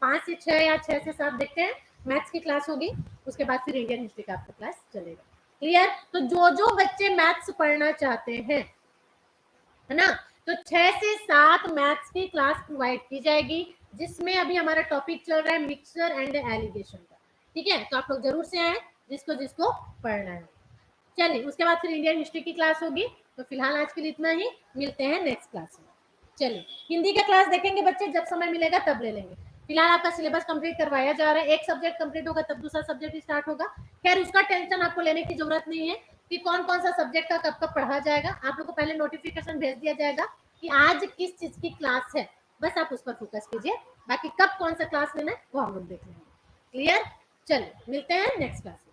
Speaker 1: 5 से 6 या 6 से 7 देखते हैं, मैथ्स की क्लास होगी, उसके बाद फिर इंडियन हिस्ट्री का आपका क्लास चलेगा। क्लियर? तो जो जो बच्चे मैथ्स पढ़ना चाहते हैं, है ना, तो 6 से 7 मैथ्स की क्लास प्रोवाइड की जाएगी, जिसमें अभी हमारा टॉपिक चल रहा है मिक्सचर एंड एलिगेशन का। ठीक है, तो आप लोग जरूर से आए, जिसको जिसको पढ़ना है। चलिए, उसके बाद फिर इंडियन हिस्ट्री की क्लास होगी। तो फिलहाल आज के लिए इतना ही, मिलते हैं नेक्स्ट क्लास में। चलिए, हिंदी का क्लास देखेंगे बच्चे, जब समय मिलेगा तब ले लेंगे। फिलहाल आपका सिलेबस कंप्लीट करवाया जा रहा है, एक सब्जेक्ट कंप्लीट होगा तब दूसरा सब्जेक्ट स्टार्ट होगा। खैर, उसका टेंशन आपको लेने की जरूरत नहीं है कि कौन कौन सा सब्जेक्ट का कब कब पढ़ा जाएगा। आप लोग को पहले नोटिफिकेशन भेज दिया जाएगा कि आज किस चीज की क्लास है, बस आप उस पर फोकस कीजिए, बाकी कब कौन सा क्लास लेना है वो हम लोग देख लेंगे। क्लियर? चलिए, मिलते हैं नेक्स्ट क्लास में।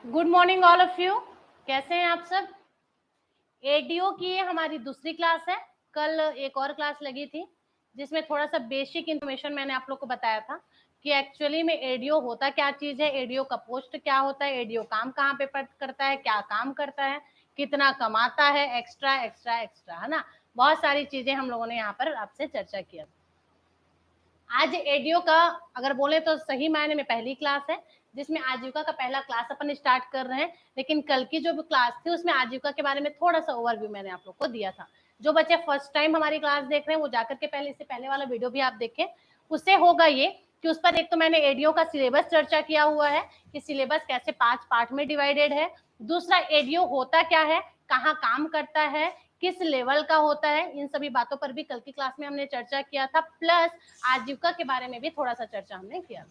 Speaker 2: Good morning all of you, कैसे हैं आप सब? एडीओ की ये हमारी दूसरी क्लास है। कल एक और क्लास लगी थी जिसमें थोड़ा सा बेसिक इन्फॉर्मेशन मैंने आप लोग को बताया था कि एक्चुअली में एडीओ होता क्या चीज है, एडीओ का पोस्ट क्या होता है, एडीओ काम कहाँ पे करता है, क्या काम करता है, कितना कमाता है, एक्स्ट्रा एक्स्ट्रा एक्स्ट्रा, है ना। बहुत सारी चीजें हम लोगों ने यहाँ पर आपसे चर्चा किया। आज एडीओ का अगर बोले तो सही मायने में पहली क्लास है, जिसमें आजीविका का पहला क्लास अपन स्टार्ट कर रहे हैं। लेकिन कल की जो क्लास थी उसमें आजीविका के बारे में थोड़ा सा ओवरव्यू मैंने आप लोग को दिया था। जो बच्चे फर्स्ट टाइम हमारी क्लास देख रहे हैं वो जाकर के पहले, इससे पहले वाला वीडियो भी आप देखें। उससे होगा ये कि उस पर एक तो मैंने एडीओ का सिलेबस चर्चा किया हुआ है कि सिलेबस कैसे 5 पार्ट में डिवाइडेड है। दूसरा, एडीओ होता क्या है, कहाँ काम करता है, किस लेवल का होता है, इन सभी बातों पर भी कल की क्लास में हमने चर्चा किया था। प्लस आजीविका के बारे में भी थोड़ा सा चर्चा हमने किया।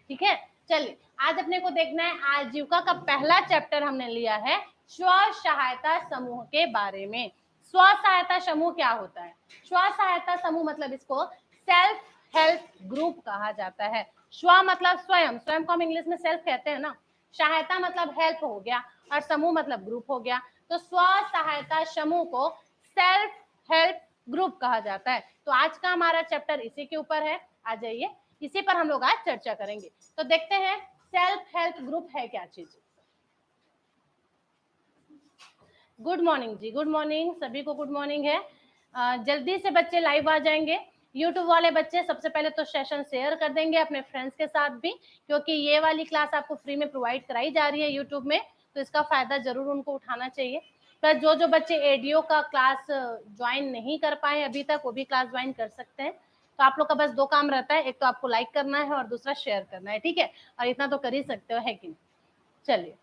Speaker 2: ठीक है, चलिए आज अपने को देखना है आजीविका का पहला चैप्टर हमने लिया है स्व सहायता समूह के बारे में। स्व सहायता समूह क्या होता है? स्व सहायता समूह मतलब इसको सेल्फ हेल्प ग्रुप कहा जाता है। स्व मतलब स्वयं, स्वयं को हम इंग्लिश में सेल्फ कहते हैं ना। सहायता मतलब हेल्प हो गया और समूह मतलब ग्रुप हो गया। तो स्व सहायता समूह को सेल्फ हेल्प ग्रुप कहा जाता है। तो आज का हमारा चैप्टर इसी के ऊपर है। आ जाइए, इसी पर हम लोग आज चर्चा करेंगे। तो देखते हैं सेल्फ हेल्प ग्रुप है क्या चीज। गुड मॉर्निंग जी, गुड मॉर्निंग, सभी को गुड मॉर्निंग है। जल्दी से बच्चे लाइव आ जाएंगे। यूट्यूब वाले बच्चे सबसे पहले तो सेशन शेयर कर देंगे अपने फ्रेंड्स के साथ भी, क्योंकि ये वाली क्लास आपको फ्री में प्रोवाइड कराई जा रही है यूट्यूब में, तो इसका फायदा जरूर उनको उठाना चाहिए। पर जो जो बच्चे एडीओ का क्लास ज्वाइन नहीं कर पाए अभी तक, वो भी क्लास ज्वाइन कर सकते हैं। तो आप लोग का बस 2 काम रहता है, एक तो आपको लाइक करना है और दूसरा शेयर करना है। ठीक है, और इतना तो कर ही सकते हो, है कि नहीं? चलिए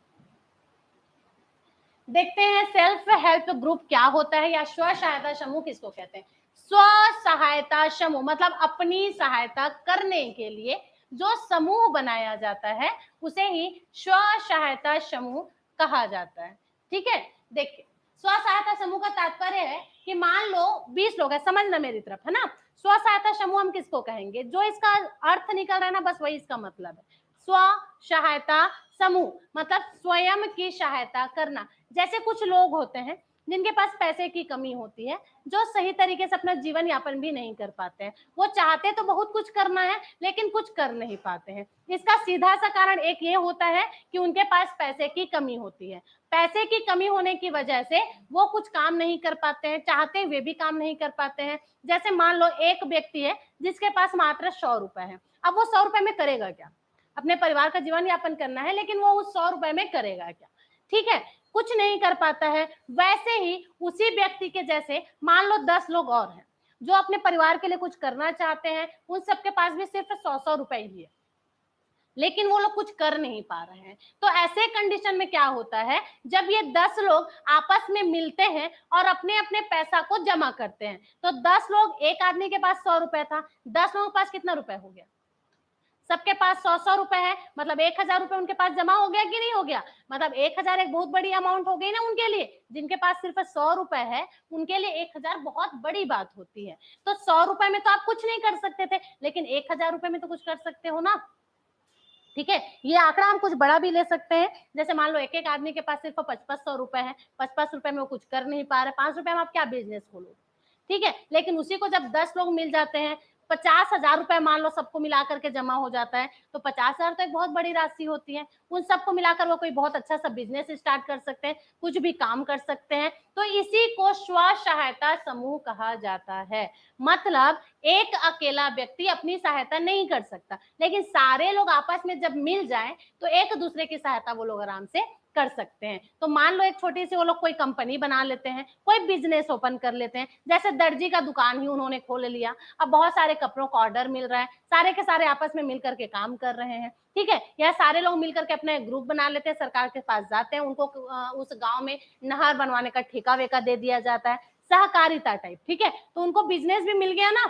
Speaker 2: देखते हैं सेल्फ हेल्प ग्रुप क्या होता है, या स्व सहायता समूह किसको कहते हैं। स्व सहायता समूह मतलब अपनी सहायता करने के लिए जो समूह बनाया जाता है उसे ही स्व सहायता समूह कहा जाता है। ठीक है, देखिए स्व सहायता समूह का तात्पर्य है कि मान लो 20 लोग है, समझना मेरी तरफ, है ना। स्व सहायता समूह हम किसको कहेंगे? जो इसका अर्थ निकल रहा है ना, बस वही इसका मतलब है। स्व सहायता समूह मतलब स्वयं की सहायता करना। जैसे कुछ लोग होते हैं जिनके पास पैसे की कमी होती है, जो सही तरीके से अपना जीवन यापन भी नहीं कर पाते हैं। वो चाहते तो बहुत कुछ करना है लेकिन कुछ कर नहीं पाते हैं। इसका सीधा सा कारण एक ये होता है कि उनके पास पैसे की कमी होती है। पैसे की कमी होने की वजह से वो कुछ काम नहीं कर पाते हैं, चाहते हुए भी काम नहीं कर पाते हैं। जैसे मान लो एक व्यक्ति है जिसके पास मात्र 100 रुपए है, अब वो 100 रुपए में करेगा क्या? अपने परिवार का जीवन यापन करना है, लेकिन वो उस 100 रुपए में करेगा क्या? ठीक है, कुछ नहीं कर पाता है। वैसे ही उसी व्यक्ति के जैसे मान लो 10 लोग और हैं जो अपने परिवार के लिए कुछ करना चाहते हैं, उन सबके पास भी सिर्फ 100-100 रुपए ही है, लेकिन वो लोग कुछ कर नहीं पा रहे हैं। तो ऐसे कंडीशन में क्या होता है, जब ये 10 लोग आपस में मिलते हैं और अपने अपने पैसा को जमा करते हैं, तो 10 लोग, एक आदमी के पास 100 रुपए था, 10 लोगों के पास कितना रुपए हो गया? सबके पास 100-100 रुपए है, मतलब 1000 रुपए उनके पास जमा हो गया कि नहीं हो गया? मतलब 1000 एक बहुत बड़ी अमाउंट हो गई ना उनके लिए। जिनके पास सिर्फ 100 रुपए है, उनके लिए 1000 बहुत बड़ी बात होती है। तो 100 रुपए में तो आप कुछ नहीं कर सकते थे, लेकिन 1000 रुपए में तो कुछ कर सकते हो ना। ठीक है, ये आंकड़ा हम कुछ बड़ा भी ले सकते हैं। जैसे मान लो एक एक आदमी के पास सिर्फ 500 रुपए है, 5 रुपए में वो कुछ कर नहीं पा रहे, 5 रुपए में आप क्या बिजनेस खोलोगे? ठीक है, लेकिन उसी को जब 10 लोग मिल जाते हैं, 50,000 रुपए मान लो सबको मिला करके जमा हो जाता है, तो 50,000 तो एक बहुत बड़ी राशि होती है। उन सबको मिलाकर वो कोई बहुत अच्छा सा बिजनेस स्टार्ट कर सकते हैं, कुछ भी काम कर सकते हैं। तो इसी को स्व सहायता समूह कहा जाता है। मतलब एक अकेला व्यक्ति अपनी सहायता नहीं कर सकता, लेकिन सारे लोग आपस में जब मिल जाएं तो एक दूसरे की सहायता वो लोग आराम से कर सकते हैं। तो मान लो एक छोटी सी वो लोग कोई कंपनी बना लेते हैं, कोई बिजनेस ओपन कर लेते हैं, जैसे दर्जी का दुकान ही उन्होंने खोल लिया। अब बहुत सारे कपड़ों का ऑर्डर मिल रहा है, सारे के सारे आपस में मिलकर के काम कर रहे हैं। ठीक है, या सारे लोग मिलकर के अपने ग्रुप बना लेते हैं, सरकार के पास जाते हैं, उनको उस गांव में नहर बनवाने का ठेका वेका दे दिया जाता है, सहकारिता टाइप। ठीक है, तो उनको बिजनेस भी मिल गया ना,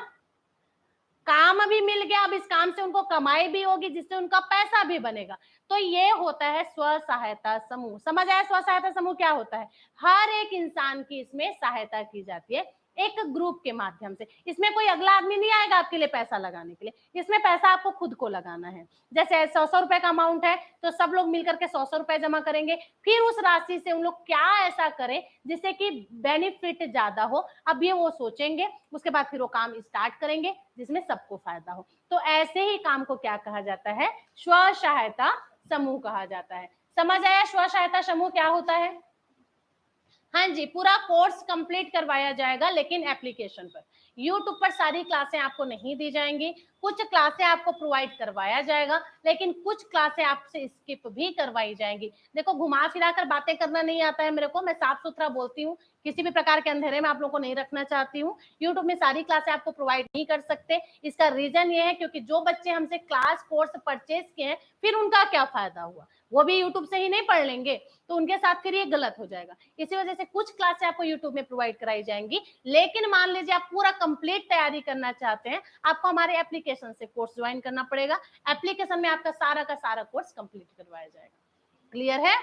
Speaker 2: काम भी मिल गया। अब इस काम से उनको कमाई भी होगी, जिससे उनका पैसा भी बनेगा। तो ये होता है स्व सहायता समूह। समझ आया स्व सहायता समूह क्या होता है? हर एक इंसान की इसमें सहायता की जाती है एक ग्रुप के माध्यम से। इसमें कोई अगला आदमी नहीं आएगा आपके लिए पैसा लगाने के लिए, इसमें पैसा आपको खुद को लगाना है। जैसे 100-100 रुपए का अमाउंट है, तो सब लोग मिलकर के 100-100 रुपए जमा करेंगे, फिर उस राशि से उन लोग क्या ऐसा करें जिससे कि बेनिफिट ज्यादा हो, अब ये वो सोचेंगे, उसके बाद फिर वो काम स्टार्ट करेंगे जिसमें सबको फायदा हो। तो ऐसे ही काम को क्या कहा जाता है? स्व सहायता समूह कहा जाता है। समझ आया स्व सहायता समूह क्या होता है? हाँ जी, पूरा कोर्स कंप्लीट करवाया जाएगा, लेकिन एप्लीकेशन पर। यूट्यूब पर सारी क्लासें आपको नहीं दी जाएंगी, कुछ क्लासें आपको प्रोवाइड करवाया जाएगा, लेकिन कुछ क्लासें आपसे स्किप भी करवाई जाएंगी। देखो, घुमा फिरा कर बातें करना नहीं आता है मेरे को, मैं साफ सुथरा बोलती हूँ, किसी भी प्रकार के अंधेरे में आप लोगों को नहीं रखना चाहती हूँ। यूट्यूब में सारी क्लासें आपको प्रोवाइड नहीं कर सकते। इसका रीजन ये है क्योंकि जो बच्चे हमसे क्लास कोर्स परचेज किए हैं, फिर उनका क्या फायदा हुआ? वो भी यूट्यूब से ही नहीं पढ़ लेंगे, तो उनके साथ फिर ये गलत हो जाएगा। इसी वजह से कुछ क्लासें आपको यूट्यूब में प्रोवाइड कराई जाएंगी, लेकिन मान लीजिए आप पूरा कंप्लीट तैयारी करना चाहते हैं, आपको हमारे एप्लीकेशन से कोर्स ज्वाइन करना पड़ेगा। एप्लीकेशन में आपका सारा का सारा कोर्स कंप्लीट करवाया जाएगा। क्लियर है?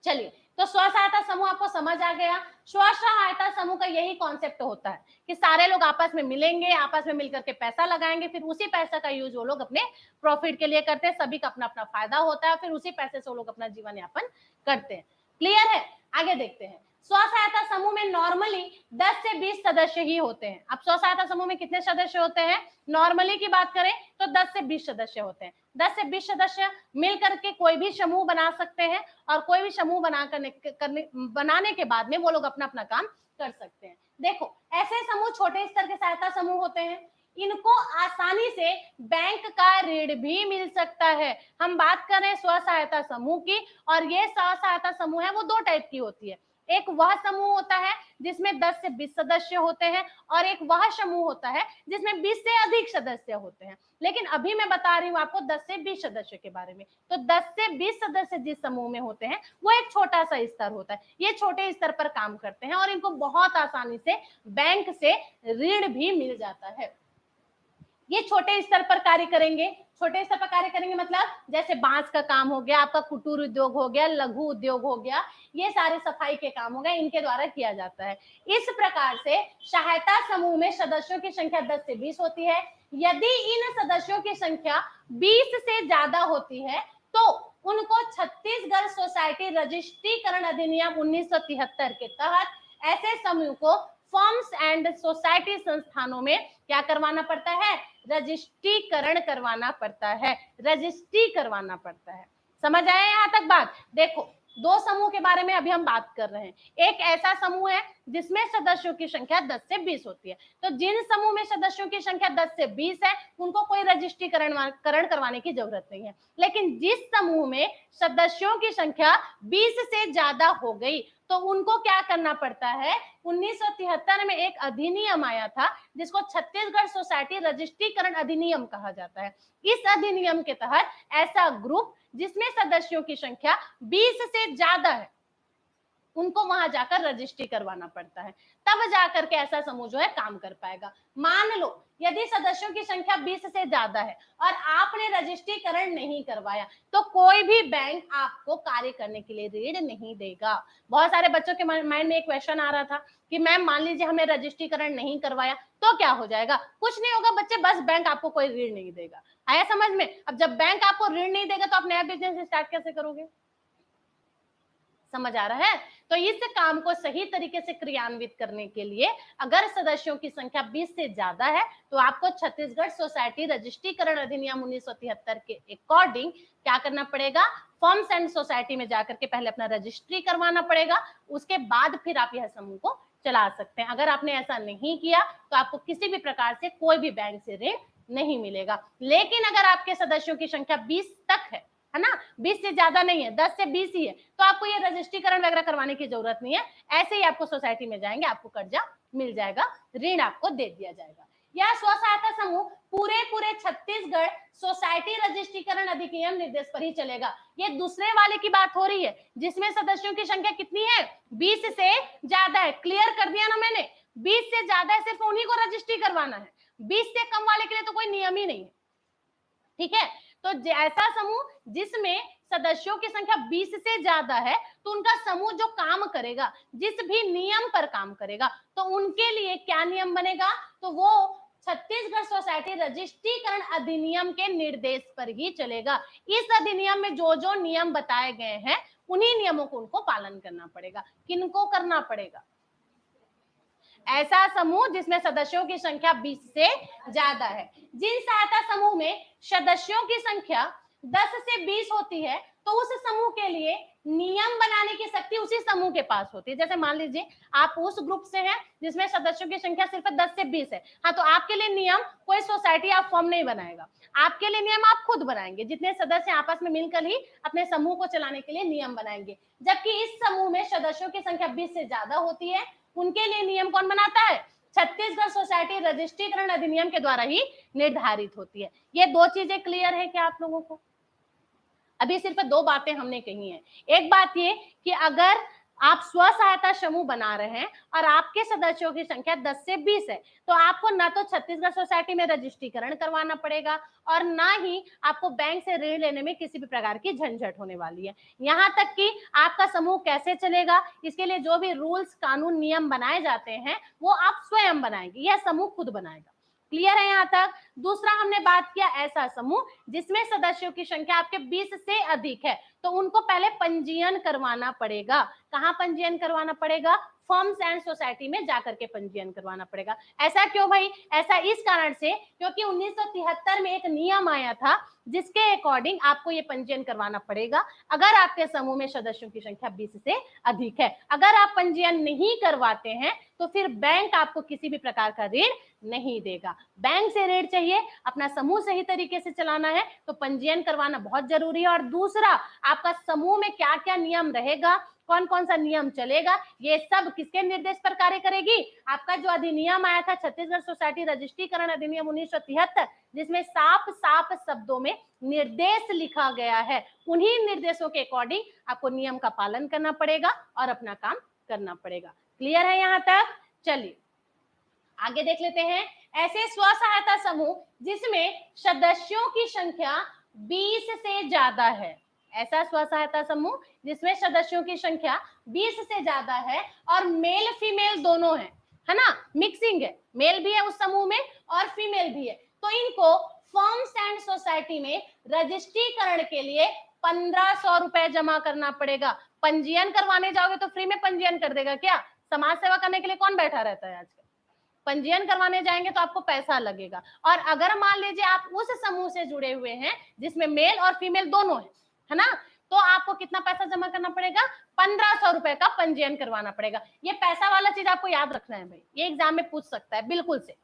Speaker 2: चलिए, तो स्व सहायता समूह आपको समझ आ गया। स्व सहायता समूह का यही कॉन्सेप्ट होता है कि सारे लोग आपस में मिलेंगे, आपस में मिलकर के पैसा लगाएंगे, फिर उसी पैसा का यूज वो लोग अपने प्रॉफिट के लिए करते हैं, सभी का अपना अपना फायदा होता है, फिर उसी पैसे से वो लोग अपना जीवन यापन करते हैं। क्लियर है? आगे देखते हैं। स्व सहायता समूह में नॉर्मली 10 से 20 सदस्य ही होते हैं। अब स्व सहायता समूह में कितने सदस्य होते हैं? नॉर्मली की बात करें तो 10 से 20 सदस्य होते हैं। 10 से 20 सदस्य मिलकर के कोई भी समूह बना सकते हैं, और कोई भी समूह बनाने के बाद में वो लोग अपना अपना काम कर सकते हैं। देखो, ऐसे समूह छोटे स्तर के सहायता समूह होते हैं, इनको आसानी से बैंक का ऋण भी मिल सकता है। हम बात कर रहे हैं स्व सहायता समूह की, और ये स्व सहायता समूह है वो दो टाइप की होती है। एक वह समूह होता है जिसमें 10 से 20 सदस्य होते हैं, और एक वह समूह होता है जिसमें 20 से अधिक सदस्य होते हैं। लेकिन अभी मैं बता रही हूँ आपको 10 से 20 सदस्य के बारे में। तो 10 से 20 सदस्य जिस समूह में होते हैं वो एक छोटा सा स्तर होता है। ये छोटे स्तर पर काम करते हैं और इनको बहुत आसानी से बैंक से ऋण भी मिल जाता है। ये छोटे स्तर पर कार्य करेंगे। छोटे स्तर पर कार्य करेंगे मतलब जैसे बांस का काम हो गया, आपका कुटीर उद्योग हो गया, लघु उद्योग हो गया, ये सारे सफाई के काम हो गए, इनके द्वारा किया जाता है। इस प्रकार से सहायता समूह में सदस्यों की संख्या 10 से 20 होती है। यदि इन सदस्यों की संख्या 20 से ज्यादा होती है तो उनको छत्तीसगढ़ सोसाइटी रजिस्ट्रीकरण अधिनियम 1973 के तहत ऐसे समूह को फर्म्स एंड सोसाइटी संस्थानों में क्या करवाना पड़ता है? रजिस्ट्रीकरण करवाना पड़ता है। रजिस्ट्री करवाना पड़ता है। समझ आया यहाँ तक बात? देखो, दो समूह के बारे में अभी हम बात कर रहे हैं। एक ऐसा समूह है जिसमें सदस्यों की संख्या 10 से 20 होती है। तो जिन समूह में सदस्यों की संख्या 10 से 20 है उनको कोई रजिस्ट्रीकरण करवाने की जरूरत नहीं है। लेकिन जिस समूह में सदस्यों की संख्या 20 से ज्यादा हो गई तो उनको क्या करना पड़ता है। 1973 में एक अधिनियम आया था जिसको छत्तीसगढ़ सोसाइटी रजिस्ट्रीकरण अधिनियम कहा जाता है। इस अधिनियम के तहत ऐसा ग्रुप जिसमें सदस्यों की संख्या 20 से ज्यादा है उनको वहां जाकर रजिस्ट्री करवाना पड़ता है, तब जाकर के ऐसा समूह जो है काम कर पाएगा। मान लो यदि सदस्यों की संख्या 20 से ज्यादा है और आपने रजिस्ट्रीकरण नहीं करवाया तो कोई भी बैंक आपको कार्य करने के लिए ऋण नहीं देगा। बहुत सारे बच्चों के माइंड में एक क्वेश्चन आ रहा था कि मैम मान लीजिए हमें रजिस्ट्रीकरण नहीं करवाया तो क्या हो जाएगा। कुछ नहीं होगा बच्चे, बस बैंक आपको कोई ऋण नहीं देगा। आया समझ में? अब जब बैंक आपको ऋण नहीं देगा तो आप नया बिजनेस स्टार्ट कैसे करोगे? समझ आ रहा है? तो इस काम को सही तरीके से क्रियान्वित करने के लिए अगर सदस्यों की संख्या 20 से ज्यादा है तो आपको छत्तीसगढ़ सोसाइटी रजिस्ट्रीकरण अधिनियम 1973 के अकॉर्डिंग क्या करना पड़ेगा। फर्म्स एंड सोसाइटी में जाकर के पहले अपना रजिस्ट्री करवाना पड़ेगा, उसके बाद फिर आप यह समूह को चला सकते हैं। अगर आपने ऐसा नहीं किया तो आपको किसी भी प्रकार से कोई भी बैंक से ऋण नहीं मिलेगा। लेकिन अगर आपके सदस्यों की संख्या 20 तक है ना, 20 से ज्यादा नहीं है, 10 से 20 ही है, तो आपको ये रजिस्ट्रीकरण वगैरह करवाने की जरूरत नहीं है। ऐसे ही आपको सोसाइटी में जाएंगे, आपको कर्जा मिल जाएगा, ऋण आपको दे दिया जाएगा। यह स्व सहायता समूह पूरे छत्तीसगढ़ सोसाइटी रजिस्ट्रीकरण अधिनियम निर्देश पर ही चलेगा। ये दूसरे वाले की बात हो रही है जिसमें सदस्यों की संख्या कितनी है, 20 से ज्यादा है। क्लियर कर दिया ना मैंने, 20 से ज्यादा है, सिर्फ उन्हीं को रजिस्ट्री करवाना है। 20 से कम वाले के लिए तो कोई नियम ही नहीं है। ठीक है, तो ऐसा समूह जिसमें सदस्यों की संख्या 20 से ज्यादा है तो उनका समूह जो काम करेगा, जिस भी नियम पर काम करेगा, तो उनके लिए क्या नियम बनेगा, तो वो छत्तीसगढ़ सोसाइटी रजिस्ट्रीकरण अधिनियम के निर्देश पर ही चलेगा। इस अधिनियम में जो जो नियम बताए गए हैं उन्हीं नियमों को उनको पालन करना पड़ेगा। किनको करना पड़ेगा? ऐसा समूह जिसमें सदस्यों की संख्या 20 से ज्यादा है। जिन सहायता समूह में सदस्यों की संख्या 10 से 20 होती है तो उस समूह के लिए नियम बनाने की शक्ति उसी समूह के पास होती है। जैसे मान लीजिए आप उस ग्रुप से हैं जिसमें सदस्यों की संख्या सिर्फ 10 से 20 है, हाँ, तो आपके लिए नियम कोई सोसाइटी आप फॉर्म नहीं बनाएगा, आपके लिए नियम आप खुद बनाएंगे। जितने सदस्य आपस में मिलकर ही अपने समूह को चलाने के लिए नियम बनाएंगे। जबकि इस समूह में सदस्यों की संख्या 20 से ज्यादा होती है, उनके लिए नियम कौन बनाता है? छत्तीसगढ़ सोसाइटी रजिस्ट्रीकरण अधिनियम के द्वारा ही निर्धारित होती है। ये दो चीजें क्लियर है क्या आप लोगों को? अभी सिर्फ दो बातें हमने कही हैं। एक बात ये कि अगर आप स्व सहायता समूह बना रहे हैं और आपके सदस्यों की संख्या 10 से 20 है तो आपको ना तो छत्तीसगढ़ सोसाइटी में रजिस्ट्रीकरण करवाना पड़ेगा और ना ही आपको बैंक से ऋण लेने में किसी भी प्रकार की झंझट होने वाली है। यहाँ तक कि आपका समूह कैसे चलेगा, इसके लिए जो भी रूल्स, कानून, नियम बनाए जाते हैं वो आप स्वयं बनाएंगे, यह समूह खुद बनाएगा। क्लियर है यहाँ तक? दूसरा हमने बात किया ऐसा समूह जिसमें सदस्यों की संख्या आपके 20 से अधिक है तो उनको पहले पंजीयन करवाना पड़ेगा। कहाँ पंजीयन करवाना पड़ेगा? फर्म्स एंड सोसाइटी में जाकर के पंजीयन करवाना पड़ेगा। ऐसा क्यों भाई? ऐसा इस कारण से क्योंकि 1973 में एक नियम आया था जिसके अकॉर्डिंग आपको ये पंजीयन करवाना पड़ेगा अगर आपके समूह में सदस्यों की संख्या 20 से अधिक है। अगर आप पंजीयन नहीं करवाते हैं तो फिर बैंक आपको किसी भी प्रकार का ऋण नहीं देगा। बैंक से ऋण चाहिए, अपना समूह सही तरीके से चलाना है तो पंजीयन करवाना बहुत जरूरी है। और दूसरा, आपका समूह में क्या क्या नियम रहेगा, कौन कौन सा नियम चलेगा, ये सब किसके निर्देश पर कार्य करेगी? आपका जो अधिनियम आया था छत्तीसगढ़ सोसाइटी रजिस्ट्रीकरण अधिनियम 1973, जिसमें साफ साफ शब्दों में निर्देश लिखा गया है, उन्हीं निर्देशों के अकॉर्डिंग आपको नियम का पालन करना पड़ेगा और अपना काम करना पड़ेगा। क्लियर है यहाँ तक? चलिए आगे देख लेते हैं। ऐसे स्व सहायता समूह जिसमें सदस्यों की संख्या 20 से ज्यादा है, ऐसा स्व सहायता समूह जिसमें सदस्यों की संख्या 20 से ज्यादा है और मेल फीमेल दोनों है ना, मिक्सिंग है, मेल भी है उस समूह में और फीमेल भी है, तो इनको फर्म्स एंड सोसाइटी में रजिस्ट्रीकरण के लिए 1500 रुपए जमा करना पड़ेगा। पंजीयन करवाने जाओगे तो फ्री में पंजीयन कर देगा क्या? समाज सेवा करने के लिए कौन बैठा रहता है आजकल? पंजीयन करवाने जाएंगे तो आपको पैसा लगेगा। और अगर मान लीजिए आप उस समूह से जुड़े हुए हैं जिसमें मेल और फीमेल दोनों है ना, तो आपको कितना पैसा जमा करना पड़ेगा? 1500 रुपए का पंजीयन करवाना पड़ेगा। ये पैसा वाला चीज आपको याद रखना है भाई, ये एग्जाम में पूछ सकता है बिल्कुल से।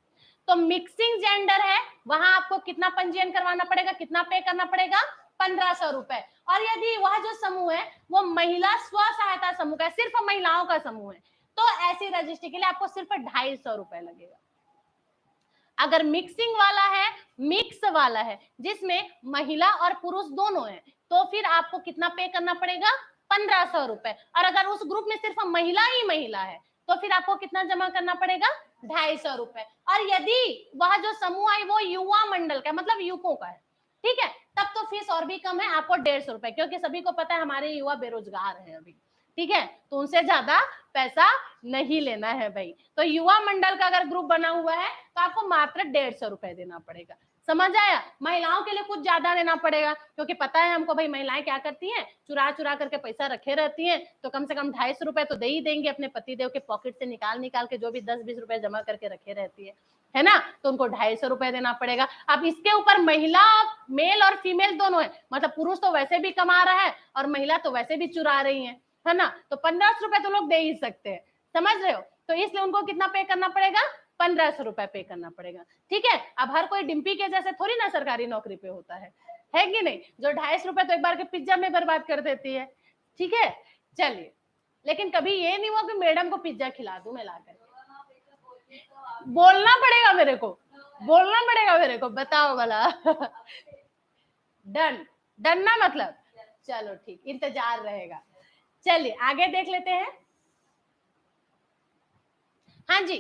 Speaker 2: तो मिक्सिंग जेंडर है, वहां आपको कितना पंजीयन करवाना पड़ेगा, कितना पे करना पड़ेगा? 1500 रुपए। और यदि वह जो समूह है वो महिला स्व सहायता समूह का, सिर्फ महिलाओं का समूह है, तो ऐसी रजिस्ट्री के लिए आपको सिर्फ 250 रुपए लगेगा। अगर मिक्सिंग वाला है, मिक्स वाला है जिसमें महिला और पुरुष दोनों है, तो फिर आपको कितना पे करना पड़ेगा? 1500 रुपए। और अगर उस ग्रुप में सिर्फ महिला ही महिला है तो फिर आपको कितना जमा करना पड़ेगा? 250 रुपए। और यदि वह जो समूह है वो युवा मंडल का, मतलब युवकों का है, ठीक है, तब तो फीस और भी कम है, आपको 150 रुपए, क्योंकि सभी को पता है हमारे युवा बेरोजगार है अभी, ठीक है, तो उनसे ज्यादा पैसा नहीं लेना है भाई। तो युवा मंडल का अगर ग्रुप बना हुआ है तो आपको मात्र 150 रुपए देना पड़ेगा। समझ आया? महिलाओं के लिए कुछ ज्यादा देना पड़ेगा, क्योंकि पता है हमको भाई महिलाएं क्या करती हैं, चुरा चुरा करके पैसा रखे रहती हैं, तो कम से कम 250 रुपए तो दे ही देंगे अपने पतिदेव के पॉकेट से निकाल निकाल के, जो भी 10-20 रुपए जमा करके रखे रहती है ना, तो उनको 250 रुपए देना पड़ेगा। अब इसके ऊपर महिला, मेल और फीमेल दोनों है, मतलब पुरुष तो वैसे भी कमा रहा है और महिला तो वैसे भी चुरा रही है ना, तो 1500 रुपए तो लोग दे ही सकते हैं, समझ रहे हो? तो इसलिए उनको कितना पे करना पड़ेगा? 1500 रुपए पे करना पड़ेगा, ठीक है। अब हर कोई डिम्पी के जैसे थोड़ी ना सरकारी नौकरी पे होता है कि नहीं, जो 250 रुपए तो एक बार के पिज्जा में बर्बाद कर देती है, ठीक है। चलिए, लेकिन कभी ये नहीं हुआ कि मैडम को पिज्जा खिला दूं मैं लाकर। बोलना पड़ेगा मेरे को, बोलना पड़ेगा मेरे को, बताओ भला। डन, डन ना मतलब, चलो ठीक, इंतजार रहेगा। चलिए आगे देख लेते हैं। हाँ जी,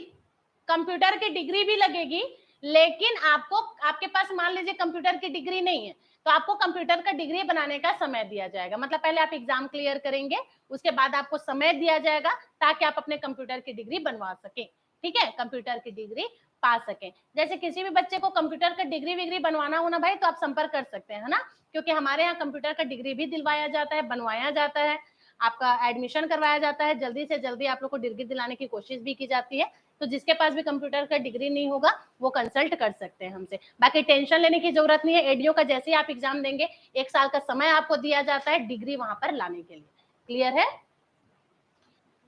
Speaker 2: कंप्यूटर की डिग्री भी लगेगी, लेकिन आपको, आपके पास मान लीजिए कंप्यूटर की डिग्री नहीं है तो आपको कंप्यूटर का डिग्री बनाने का समय दिया जाएगा। मतलब पहले आप एग्जाम क्लियर करेंगे, उसके बाद आपको समय दिया जाएगा ताकि आप अपने कंप्यूटर की डिग्री बनवा सकें, ठीक है, कंप्यूटर की डिग्री पा सकें। जैसे किसी भी बच्चे को कंप्यूटर का डिग्री विग्री बनवाना हो ना भाई, तो आप संपर्क कर सकते हैं, है ना, क्योंकि हमारे यहाँ कंप्यूटर का डिग्री भी दिलवाया जाता है, बनवाया जाता है, आपका एडमिशन करवाया जाता है, जल्दी से जल्दी आप लोग को डिग्री दिलाने की कोशिश भी की जाती है। तो जिसके पास भी कंप्यूटर का डिग्री नहीं होगा वो कंसल्ट कर सकते हैं हमसे। बाकी टेंशन लेने की जरूरत नहीं है, एडीओ का जैसे ही आप एग्जाम देंगे 1 साल का समय आपको दिया जाता है डिग्री वहां पर लाने के लिए। क्लियर है?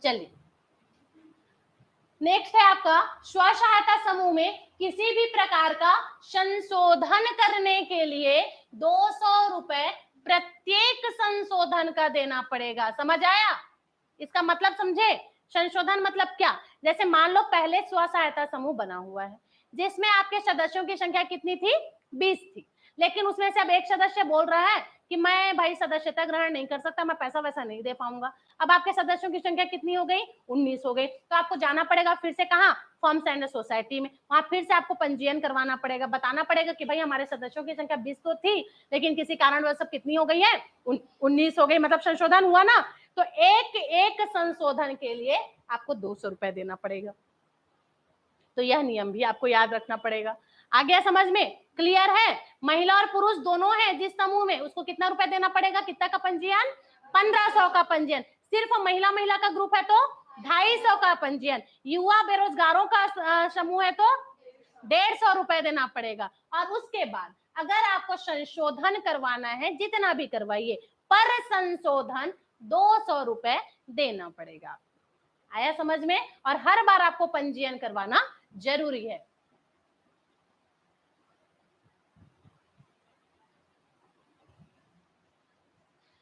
Speaker 2: चलिए नेक्स्ट है आपका, स्व सहायता समूह में किसी भी प्रकार का संशोधन करने के लिए 200 रुपए प्रत्येक संशोधन का देना पड़ेगा। समझ आया? इसका मतलब समझे? संशोधन मतलब क्या? जैसे मान लो पहले स्व सहायता समूह बना हुआ है जिसमें आपके सदस्यों की संख्या कितनी थी? 20 थी, लेकिन उसमें से अब एक सदस्य बोल रहा है कि मैं भाई सदस्यता ग्रहण नहीं कर सकता, मैं पैसा वैसा नहीं दे पाऊंगा। अब आपके सदस्यों की संख्या कितनी हो गई? 19 हो गई। तो आपको जाना पड़ेगा फिर से कहाँ? फॉर्म्स एंड सोसाइटी में, वहां फिर से आपको पंजीयन करवाना पड़ेगा, बताना पड़ेगा कि भाई हमारे सदस्यों की संख्या 20 तो थी, लेकिन किसी कारणवश सब कितनी हो गई है? 19 हो गई, मतलब संशोधन हुआ ना। तो एक एक संशोधन के लिए आपको 200 रुपए देना पड़ेगा। तो यह नियम भी आपको याद रखना पड़ेगा। आ गया समझ में? क्लियर है? महिला और पुरुष दोनों हैं जिस समूह में, उसको कितना रुपए देना पड़ेगा? कितना का पंजीयन? 1500 का पंजीयन। सिर्फ महिला महिला का ग्रुप है तो 250 का पंजीयन। युवा बेरोजगारों का समूह है तो 150 रुपए देना पड़ेगा। और उसके बाद अगर आपको संशोधन करवाना है, जितना भी करवाइए, पर संशोधन 200 रुपए देना पड़ेगा। आया समझ में? और हर बार आपको पंजीयन करवाना जरूरी है।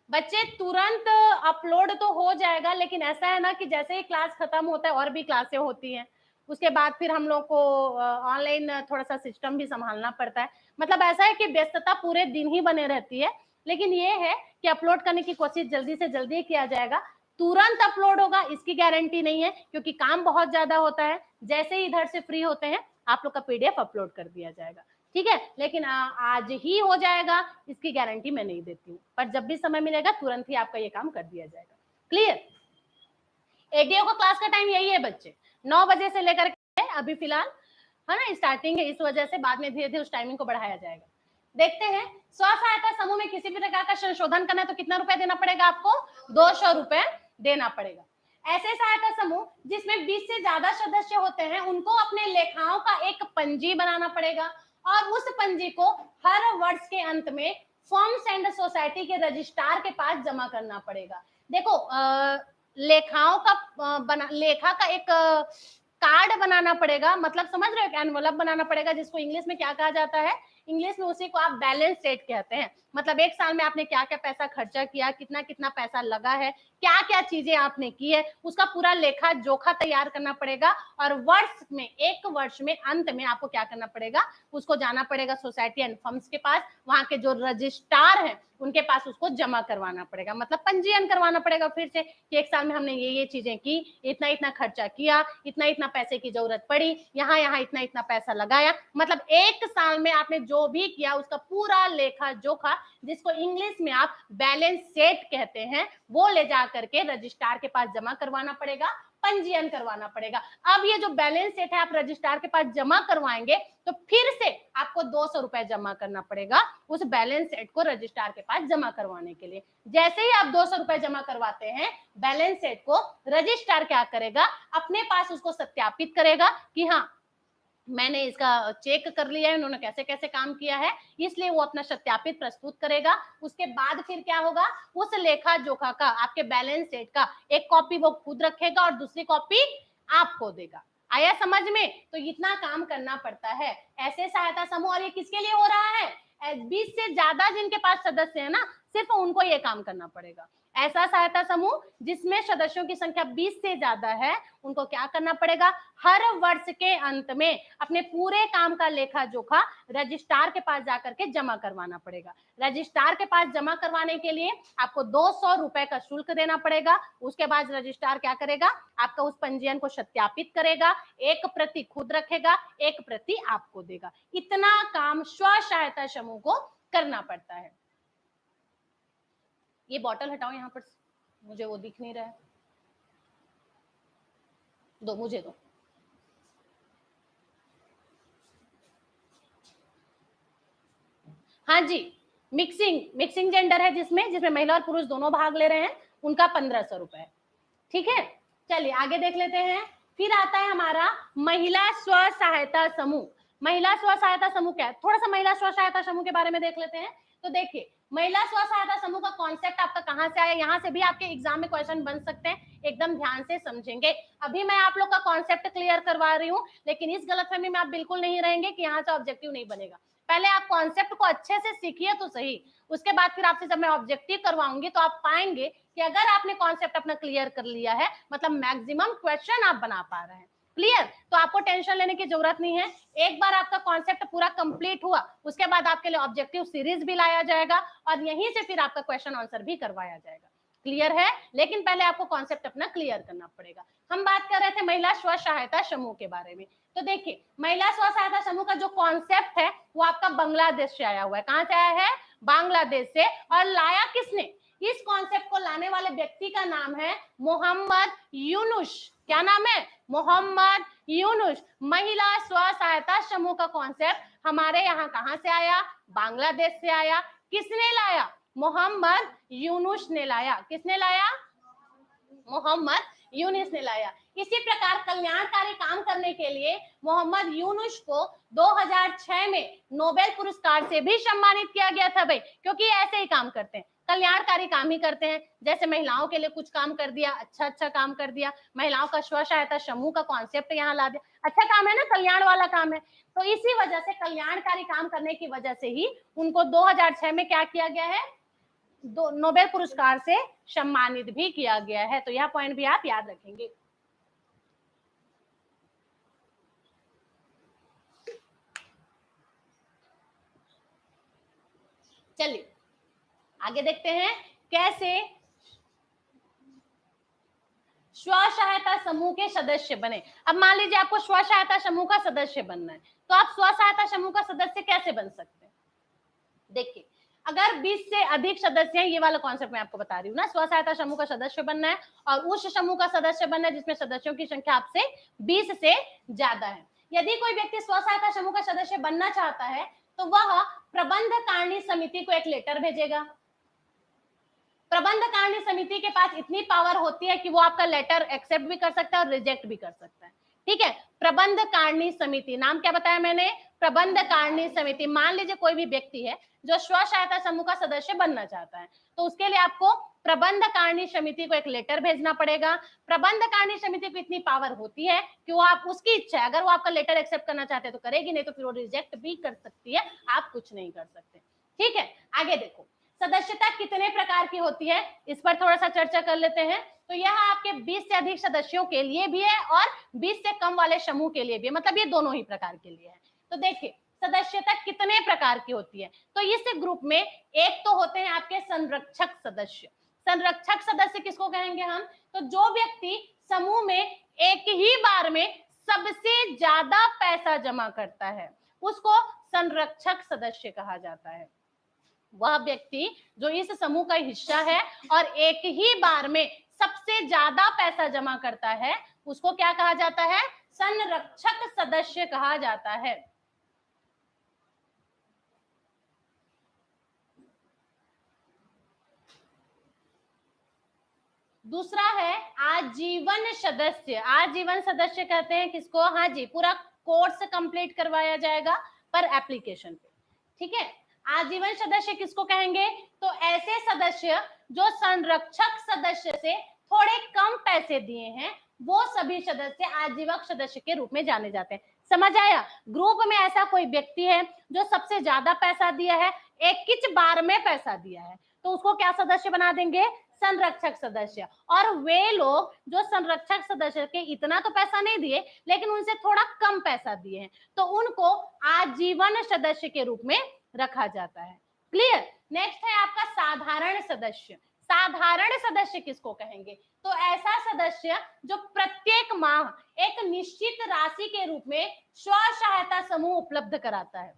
Speaker 2: बच्चे तुरंत अपलोड तो हो जाएगा, लेकिन ऐसा है ना कि जैसे ही क्लास खत्म होता है और भी क्लासें होती हैं, उसके बाद फिर हम लोग को ऑनलाइन थोड़ा सा सिस्टम भी संभालना पड़ता है। मतलब ऐसा है कि व्यस्तता पूरे दिन ही बने रहती है, लेकिन ये है कि अपलोड करने की कोशिश जल्दी से जल्दी किया जाएगा। तुरंत अपलोड होगा इसकी गारंटी नहीं है, क्योंकि काम बहुत ज्यादा होता है। जैसे ही इधर से फ्री होते हैं आप लोग का पीडीएफ अपलोड कर दिया जाएगा, ठीक है। लेकिन आज ही हो जाएगा इसकी गारंटी मैं नहीं देती हूँ, पर जब भी समय मिलेगा तुरंत ही आपका ये काम कर दिया जाएगा। क्लियर? एडीओ का क्लास का टाइम यही है बच्चे, 9 बजे से लेकर के अभी फिलहाल, है ना, स्टार्टिंग है, इस वजह से बाद में धीरे धीरे उस टाइमिंग को बढ़ाया जाएगा। देखते हैं, स्व सहायता समूह में किसी भी प्रकार का संशोधन करना है तो कितना रुपए देना पड़ेगा आपको? 200 रुपए देना पड़ेगा। ऐसे सहायता समूह जिसमें 20 से ज्यादा सदस्य होते हैं उनको अपने लेखाओं का एक पंजी बनाना पड़ेगा और उस पंजी को हर वर्ष के अंत में फर्म्स एंड सोसाइटी के रजिस्ट्रार के पास जमा करना पड़ेगा। देखो लेखाओं का लेखा का एक कार्ड बनाना पड़ेगा, मतलब समझ रहे हो, एक एनवलप बनाना पड़ेगा, जिसको इंग्लिश में क्या कहा जाता है, इंग्लिश में उसी को आप बैलेंस शीट कहते हैं। मतलब एक साल में आपने क्या क्या पैसा खर्चा किया, कितना कितना पैसा लगा है, क्या क्या चीजें आपने की है, उसका पूरा लेखा जोखा तैयार करना पड़ेगा। और वर्ष में, एक वर्ष में अंत में आपको क्या करना पड़ेगा, उसको जाना पड़ेगा सोसाइटी एंड फर्म्स के पास, वहां के जो रजिस्ट्रार हैं उनके पास उसको जमा करवाना पड़ेगा, मतलब पंजीयन करवाना पड़ेगा फिर से कि एक साल में हमने ये चीजें की, इतना इतना खर्चा किया, इतना इतना पैसे की जरूरत पड़ी, यहाँ यहाँ इतना इतना पैसा लगाया। मतलब एक साल में आपने जो भी किया उसका पूरा लेखा जोखा, जिसको इंग्लिश में आप बैलेंस शीट कहते हैं, वो ले जा करके रजिस्ट्रार के पास जमा करवाना पड़ेगा, पंजीयन करवाना पड़ेगा। अब ये जो बैलेंस शीट है आप रजिस्ट्रार के पास जमा करवाएंगे तो फिर से आपको 200 रुपए जमा करना पड़ेगा उस बैलेंस शीट को रजिस्ट्रार के पास जमा करवाने के लिए। जैसे ही आप 200 रुपए जमा करवाते हैं, बैलेंस शीट को रजिस्ट्रार क्या करेगा, अपने पास उसको सत्यापित करेगा कि हाँ मैंने इसका चेक कर लिया है, उन्होंने कैसे कैसे काम किया है, इसलिए वो अपना सत्यापित प्रस्तुत करेगा। उसके बाद फिर क्या होगा, उस लेखा जोखा का, आपके बैलेंस शीट का एक कॉपी वो खुद रखेगा और दूसरी कॉपी आपको देगा। आया समझ में? तो इतना काम करना पड़ता है ऐसे सहायता समूह। और ये किसके लिए हो रहा है? 20 से ज्यादा जिनके पास सदस्य है ना, सिर्फ उनको ये काम करना पड़ेगा। ऐसा सहायता समूह जिसमें सदस्यों की संख्या 20 से ज्यादा है, उनको क्या करना पड़ेगा, हर वर्ष के अंत में अपने पूरे काम का लेखा जोखा रजिस्ट्रार के पास जाकर के जमा करवाना पड़ेगा। रजिस्ट्रार के पास जमा करवाने के लिए आपको 200 रुपए का शुल्क देना पड़ेगा। उसके बाद रजिस्ट्रार क्या करेगा, आपका उस पंजीयन को सत्यापित करेगा, एक प्रति खुद रखेगा, एक प्रति आपको देगा। इतना काम स्व सहायता समूह को करना पड़ता है। ये बॉटल हटाओ यहाँ पर, मुझे वो दिख नहीं रहा है, दो मुझे दो। हाँ जी, मिक्सिंग जेंडर है जिसमें महिला और पुरुष दोनों भाग ले रहे हैं, उनका 1500 रुपए। ठीक है, चलिए आगे देख लेते हैं। फिर आता है हमारा महिला स्व सहायता समूह। महिला स्व सहायता समूह क्या है, थोड़ा सा महिला स्व सहायता समूह के बारे में देख लेते हैं। तो देखिए, महिला स्व सहायता समूह का कॉन्सेप्ट आपका कहाँ से आया, यहाँ से भी आपके एग्जाम में क्वेश्चन बन सकते हैं, एकदम ध्यान से समझेंगे। अभी मैं आप लोग का कॉन्सेप्ट क्लियर करवा रही हूँ, लेकिन इस गलतफहमी में आप बिल्कुल नहीं रहेंगे कि यहाँ से ऑब्जेक्टिव नहीं बनेगा। पहले आप कॉन्सेप्ट को अच्छे से सीखिए तो सही, उसके बाद फिर आपसे जब मैं ऑब्जेक्टिव करवाऊंगी तो आप पाएंगे कि अगर आपने कॉन्सेप्ट अपना क्लियर कर लिया है, मतलब मैक्सिमम क्वेश्चन आप बना पा रहे हैं। क्लियर? तो आपको टेंशन लेने की जरूरत नहीं है। एक बार आपका कॉन्सेप्ट पूरा कंप्लीट हुआ, उसके बाद आपके लिए ऑब्जेक्टिव सीरीज भी लाया जाएगा और यहीं से फिर आपका क्वेश्चन आंसर भी करवाया जाएगा। क्लियर है? लेकिन पहले आपको कॉन्सेप्ट अपना क्लियर करना पड़ेगा। हम बात कर रहे थे महिला स्व सहायता समूह के बारे में। तो देखिए, महिला स्व सहायता समूह का जो कॉन्सेप्ट है वो आपका बांग्लादेश से आया हुआ है। कहां से आया है? बांग्लादेश से। और लाया किसने? इस कॉन्सेप्ट को लाने वाले व्यक्ति का नाम है मोहम्मद यूनुस। क्या नाम है? मोहम्मद यूनुस। महिला स्व सहायता समूह का कॉन्सेप्ट हमारे यहाँ कहां से आया? बांग्लादेश से आया। किसने लाया? मोहम्मद यूनुस ने लाया। किसने लाया? मोहम्मद यूनुस ने लाया। इसी प्रकार कल्याणकारी काम करने के लिए मोहम्मद यूनुस को 2006 में नोबेल पुरस्कार से भी सम्मानित किया गया था भाई, क्योंकि ऐसे ही काम करते हैं, कल्याणकारी काम ही करते हैं। जैसे महिलाओं के लिए कुछ काम कर दिया, अच्छा काम कर दिया, महिलाओं का स्व सहायता समूह का कॉन्सेप्ट यहाँ ला दिया, अच्छा काम है ना, कल्याण वाला काम है। तो इसी वजह से कल्याणकारी काम करने की वजह से ही उनको 2006 में क्या किया गया है, नोबेल पुरस्कार से सम्मानित भी किया गया है। तो यह पॉइंट भी आप याद रखेंगे। चलिए आगे देखते हैं कैसे स्व सहायता समूह के सदस्य बने। अब मान लीजिए आपको स्व सहायता समूह का सदस्य बनना है, तो आप स्व सहायता समूह का सदस्य कैसे बन सकते हैं? देखिए, अगर 20 से अधिक सदस्य हैं, ये वाला कॉन्सेप्ट मैं आपको बता रही हूँ ना, स्व सहायता समूह का सदस्य बनना है और उस समूह का सदस्य बनना है जिसमें सदस्यों की संख्या आपसे 20 से ज्यादा है। यदि कोई व्यक्ति स्व सहायता समूह का सदस्य बनना चाहता है तो वह प्रबंध कारिणी समिति को एक लेटर भेजेगा। प्रबंध कारिणी समिति के पास इतनी पावर होती है कि वो आपका लेटर एक्सेप्ट भी कर सकता है और रिजेक्ट भी कर सकता है। ठीक है। प्रबंध कारिणी समिति, नाम क्या बताया मैंने, प्रबंध कारिणी समिति। मान लीजिए कोई भी व्यक्ति है जो स्व सहायता समूह का सदस्य बनना चाहता है, तो उसके लिए आपको प्रबंध कारिणी समिति को एक लेटर भेजना पड़ेगा। प्रबंध कारिणी समिति को इतनी पावर होती है कि वो आप, उसकी इच्छा है, अगर वो आपका लेटर एक्सेप्ट करना चाहते हैं तो करेगी, नहीं तो फिर वो रिजेक्ट भी कर सकती है, आप कुछ नहीं कर सकते। ठीक है, आगे देखो सदस्यता कितने प्रकार की होती है, इस पर थोड़ा सा चर्चा कर लेते हैं। तो यह आपके 20 से अधिक सदस्यों के लिए भी है और 20 से कम वाले समूह के लिए भी है, मतलब ये दोनों ही प्रकार के लिए है। तो देखिए सदस्यता कितने प्रकार की होती है, तो इस ग्रुप में एक तो होते हैं आपके संरक्षक सदस्य। संरक्षक सदस्य किसको कहेंगे हम, तो जो व्यक्ति समूह में एक ही बार में सबसे ज्यादा पैसा जमा करता है उसको संरक्षक सदस्य कहा जाता है। वह व्यक्ति जो इस समूह का हिस्सा है और एक ही बार में सबसे ज्यादा पैसा जमा करता है उसको क्या कहा जाता है, संरक्षक सदस्य कहा जाता है। दूसरा है आजीवन सदस्य। आजीवन सदस्य कहते हैं किसको, हाँ जी, पूरा कोर्स कंप्लीट करवाया जाएगा पर एप्लीकेशन पे। ठीक है, आजीवन सदस्य किसको कहेंगे, तो ऐसे सदस्य जो संरक्षक सदस्य से थोड़े कम पैसे दिए हैं वो सभी सदस्य आजीवन सदस्य के रूप में जाने जाते हैं। समझ आया, ग्रुप में ऐसा कोई व्यक्ति है जो सबसे ज्यादा पैसा दिया है, एक ही बार में पैसा दिया है, तो उसको क्या सदस्य बना देंगे, संरक्षक सदस्य। और वे लोग जो संरक्षक सदस्य के इतना तो पैसा नहीं दिए लेकिन उनसे थोड़ा कम पैसा दिए हैं तो उनको आजीवन सदस्य के रूप में रखा जाता है। क्लियर। नेक्स्ट है आपका साधारण सदस्य। साधारण सदस्य किसको कहेंगे, तो ऐसा सदस्य जो प्रत्येक माह एक निश्चित राशि के रूप में स्व सहायता समूह उपलब्ध कराता है।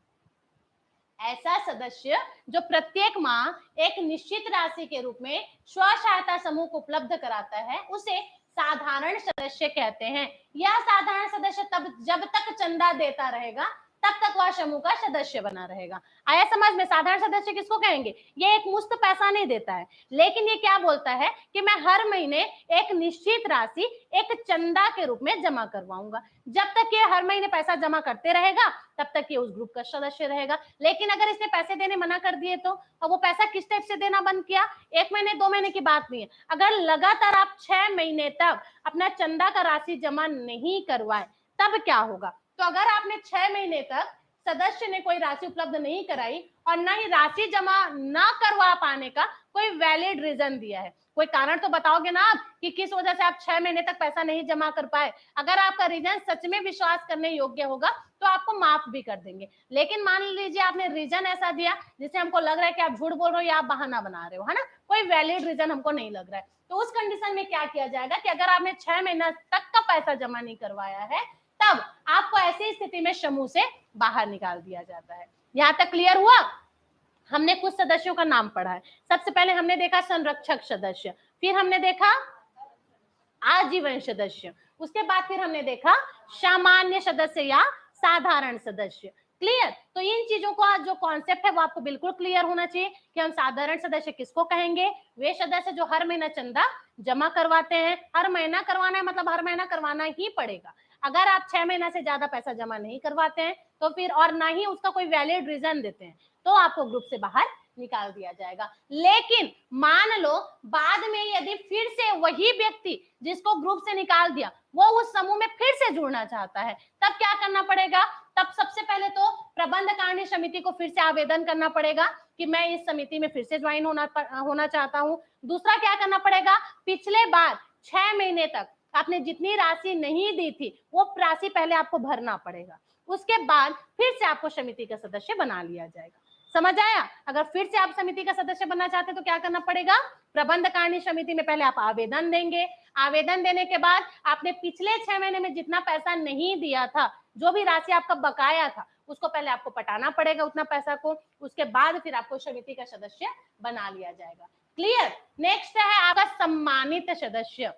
Speaker 2: ऐसा सदस्य जो प्रत्येक माह एक निश्चित राशि के रूप में स्व सहायता समूह को उपलब्ध कराता है उसे साधारण सदस्य कहते हैं। यह साधारण सदस्य तब जब तक चंदा देता रहेगा तब तक वह समूह का सदस्य बना रहेगा। आया समझ में, साधारण सदस्य किसको कहेंगे, ये एक मुफ्त पैसा नहीं देता है लेकिन ये क्या बोलता है कि मैं हर महीने एक निश्चित राशि एक चंदा के रूप में जमा करवाऊंगा। जब तक ये हर महीने पैसा जमा करते रहेगा तब तक ये उस ग्रुप का सदस्य रहेगा। लेकिन अगर इसने पैसे देने मना कर दिए तो अब वो पैसा किस टाइप से देना बंद किया, 1 महीने 2 महीने की बात नहीं है, अगर लगातार आप 6 महीने तक अपना चंदा का राशि जमा नहीं करवाए तब क्या होगा, तो अगर आपने 6 महीने तक सदस्य ने कोई राशि उपलब्ध नहीं कराई और ना ही राशि जमा ना करवा पाने का कोई वैलिड रीजन दिया है, कोई कारण तो बताओगे ना आप कि किस वजह से आप 6 महीने तक पैसा नहीं जमा कर पाए। अगर आपका रीजन सच में विश्वास करने योग्य होगा तो आपको माफ भी कर देंगे। लेकिन मान लीजिए आपने रीजन ऐसा दिया जिससे हमको लग रहा है कि आप झूठ बोल रहे हो या आप बहाना बना रहे हो, है ना, कोई वैलिड रीजन हमको नहीं लग रहा है, तो उस कंडीशन में क्या किया जाएगा कि अगर आपने 6 महीना तक का पैसा जमा नहीं करवाया है तब आपको ऐसी स्थिति में समूह से बाहर निकाल दिया जाता है। यहां तक क्लियर हुआ। हमने कुछ सदस्यों का नाम पढ़ा है। सबसे पहले हमने देखा संरक्षक सदस्य, फिर हमने देखा आजीवन सदस्य, उसके बाद फिर हमने देखा सामान्य सदस्य या साधारण सदस्य। क्लियर। तो इन चीजों का जो कॉन्सेप्ट है वो आपको बिल्कुल क्लियर होना चाहिए कि हम साधारण सदस्य किसको कहेंगे, वे सदस्य जो हर महीना चंदा जमा करवाते हैं। हर महीना करवाना है मतलब हर महीना करवाना ही पड़ेगा। अगर आप 6 महीना से ज्यादा पैसा जमा नहीं करवाते हैं तो फिर, और ना ही उसका कोई वैलिड रीजन देते हैं, तो आपको ग्रुप से बाहर निकाल दिया जाएगा। लेकिन मान लो बाद में यदि फिर से वही व्यक्ति जिसको ग्रुप से निकाल दिया वो उस समूह में फिर से जुड़ना चाहता है तब क्या करना पड़ेगा, तब सबसे पहले तो प्रबंध कारिणी समिति को फिर से आवेदन करना पड़ेगा कि मैं इस समिति में फिर से ज्वाइन होना चाहता हूँ। दूसरा क्या करना पड़ेगा, पिछले बार 6 महीने तक आपने जितनी राशि नहीं दी थी वो राशि पहले आपको भरना पड़ेगा, उसके बाद फिर से आपको समिति का सदस्य बना लिया जाएगा। समझ आया। अगर फिर से आप समिति का सदस्य बनना चाहते हैं तो क्या करना पड़ेगा, प्रबंध कारिणी समिति में पहले आप आवेदन देंगे। आवेदन देने के बाद आपने पिछले 6 महीने में जितना पैसा नहीं दिया था, जो भी राशि आपका बकाया था, उसको पहले आपको पटाना पड़ेगा उतना पैसा को, उसके बाद फिर आपको समिति का सदस्य बना लिया जाएगा। क्लियर। नेक्स्ट है आपका सम्मानित सदस्य।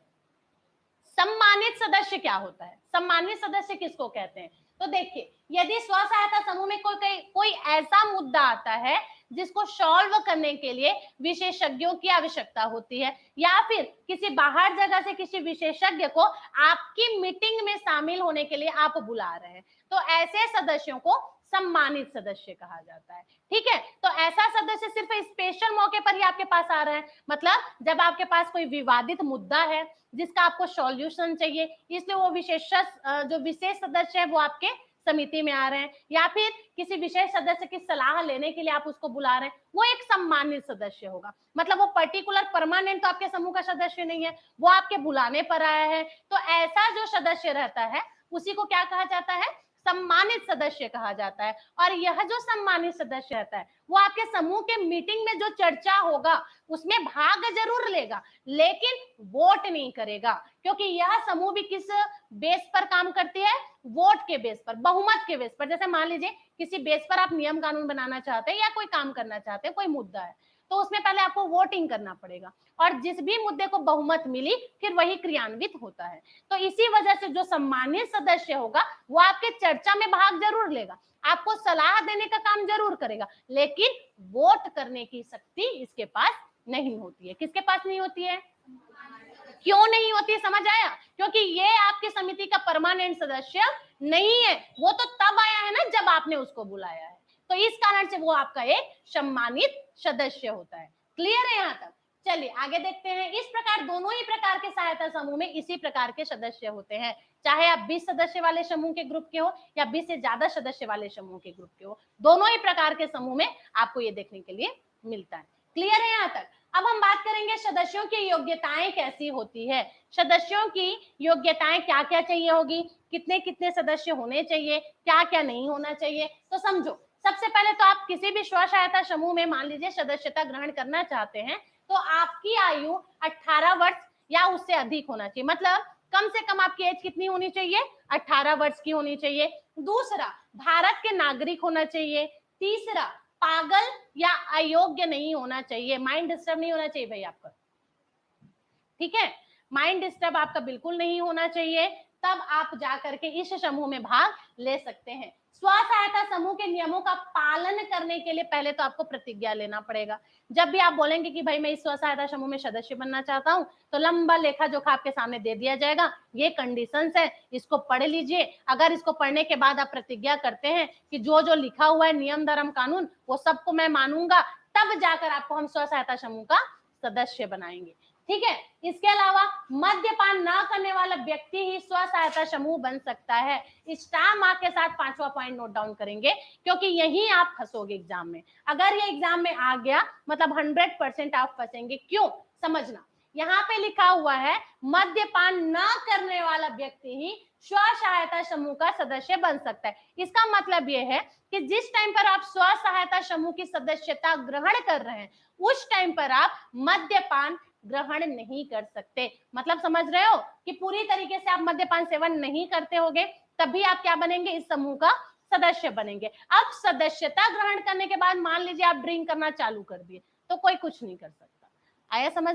Speaker 2: सम्मानित सदस्य क्या होता है, सम्मानित सदस्य किसको कहते हैं, तो देखिए यदि स्व सहायता समूह में कोई ऐसा मुद्दा आता है जिसको सॉल्व करने के लिए विशेषज्ञों की आवश्यकता होती है, या फिर किसी बाहर जगह से किसी विशेषज्ञ को आपकी मीटिंग में शामिल होने के लिए आप बुला रहे हैं, तो ऐसे सदस्यों को सम्मानित सदस्य कहा जाता है। ठीक है, तो ऐसा सदस्य सिर्फ स्पेशल मौके पर ही आपके पास आ रहा है, मतलब जब आपके पास कोई विवादित मुद्दा है जिसका आपको सॉल्यूशन चाहिए, इसलिए वो जो विशेष सदस्य है वो आपके समिति में आ रहे हैं, या फिर किसी विशेष सदस्य की सलाह लेने के लिए आप उसको बुला रहे हैं, वो एक सम्मानित सदस्य होगा। मतलब वो पर्टिकुलर परमानेंट तो आपके समूह का सदस्य नहीं है, वो आपके बुलाने पर आया है, तो ऐसा जो सदस्य रहता है उसी को क्या कहा जाता है, सम्मानित सदस्य कहा जाता है। और यह जो सम्मानित सदस्य रहता है वो आपके समूह के मीटिंग में जो चर्चा होगा उसमें भाग जरूर लेगा, लेकिन वोट नहीं करेगा, क्योंकि यह समूह भी किस बेस पर काम करती है, वोट के बेस पर, बहुमत के बेस पर। जैसे मान लीजिए किसी बेस पर आप नियम कानून बनाना चाहते हैं या कोई काम करना चाहते हैं, कोई मुद्दा है, तो उसमें पहले आपको वोटिंग करना पड़ेगा, और जिस भी मुद्दे को बहुमत मिली फिर वही क्रियान्वित होता है। तो इसी वजह से जो सम्मानित सदस्य होगा वो आपके चर्चा में भाग जरूर लेगा, आपको सलाह देने का काम जरूर करेगा, लेकिन वोट करने की शक्ति इसके पास नहीं होती है। किसके पास नहीं होती है? क्यों नहीं होती है, समझ आया? क्योंकि ये आपकी समिति का परमानेंट सदस्य नहीं है, वो तो तब आया है ना जब आपने उसको बुलाया है, तो इस कारण से वो आपका एक सम्मानित सदस्य होता है। क्लियर है यहाँ तक? चलिए आगे देखते हैं। इस प्रकार दोनों ही प्रकार के सहायता समूह में इसी प्रकार के सदस्य होते हैं, चाहे आप 20 सदस्य वाले समूह के ग्रुप के हो या 20 से ज्यादा सदस्य वाले समूह के ग्रुप के हो, दोनों ही प्रकार के समूह में आपको ये देखने के लिए मिलता है। क्लियर है यहाँ तक? अब हम बात करेंगे सदस्यों की योग्यताएं कैसी होती है। सदस्यों की योग्यताएं क्या क्या चाहिए होगी, कितने कितने सदस्य होने चाहिए, क्या क्या नहीं होना चाहिए। तो समझो, सबसे पहले तो आप किसी भी स्व सहायता समूह में मान लीजिए सदस्यता ग्रहण करना चाहते हैं, तो आपकी आयु 18 वर्ष या उससे अधिक होना चाहिए। मतलब कम से कम आपकी एज कितनी होनी चाहिए? 18 वर्ष की होनी चाहिए। दूसरा, भारत के नागरिक होना चाहिए। तीसरा, पागल या अयोग्य नहीं होना चाहिए, माइंड डिस्टर्ब नहीं होना चाहिए भाई आपका। ठीक है, माइंड डिस्टर्ब आपका बिल्कुल नहीं होना चाहिए, तब आप जाकर के इस समूह में भाग ले सकते हैं। स्व सहायता समूह के नियमों का पालन करने के लिए पहले तो आपको प्रतिज्ञा लेना पड़ेगा। जब भी आप बोलेंगे कि भाई मैं इस स्व सहायता समूह में सदस्य बनना चाहता हूं, तो लंबा लेखा जोखा आपके सामने दे दिया जाएगा, ये कंडीशंस है, इसको पढ़ लीजिए। अगर इसको पढ़ने के बाद आप प्रतिज्ञा करते हैं कि जो जो लिखा हुआ है नियम धर्म कानून वो सबको मैं मानूंगा, तब जाकर आपको हम स्व सहायता समूह का सदस्य बनाएंगे। ठीक है, इसके अलावा मद्यपान ना करने वाला व्यक्ति ही स्व सहायता समूह बन सकता है। स्टार मार्क के साथ 5वां पॉइंट नोट डाउन करेंगे, क्योंकि यही आप फंसोगे एग्जाम में। अगर ये एग्जाम में आ गया मतलब 100% आप फंसेंगे। क्यों? समझना, यहाँ पे लिखा हुआ है मद्यपान ना करने वाला व्यक्ति ही स्व सहायता समूह का सदस्य बन सकता है। इसका मतलब ये है कि जिस टाइम पर आप स्व सहायता समूह की सदस्यता ग्रहण कर रहे हैं उस टाइम पर आप मद्यपान ग्रहण नहीं कर सकते। मतलब समझ रहे हो कि पूरी तरीके से आप मद्यपान सेवन नहीं करते होगे, तभी आप क्या बनेंगे? इस समूह का सदस्य बनेंगे। अब सदस्यता ग्रहण करने के बाद मान लीजिए आप ड्रिंक करना चालू कर दिए, तो कोई कुछ नहीं कर सकता। आया समझ?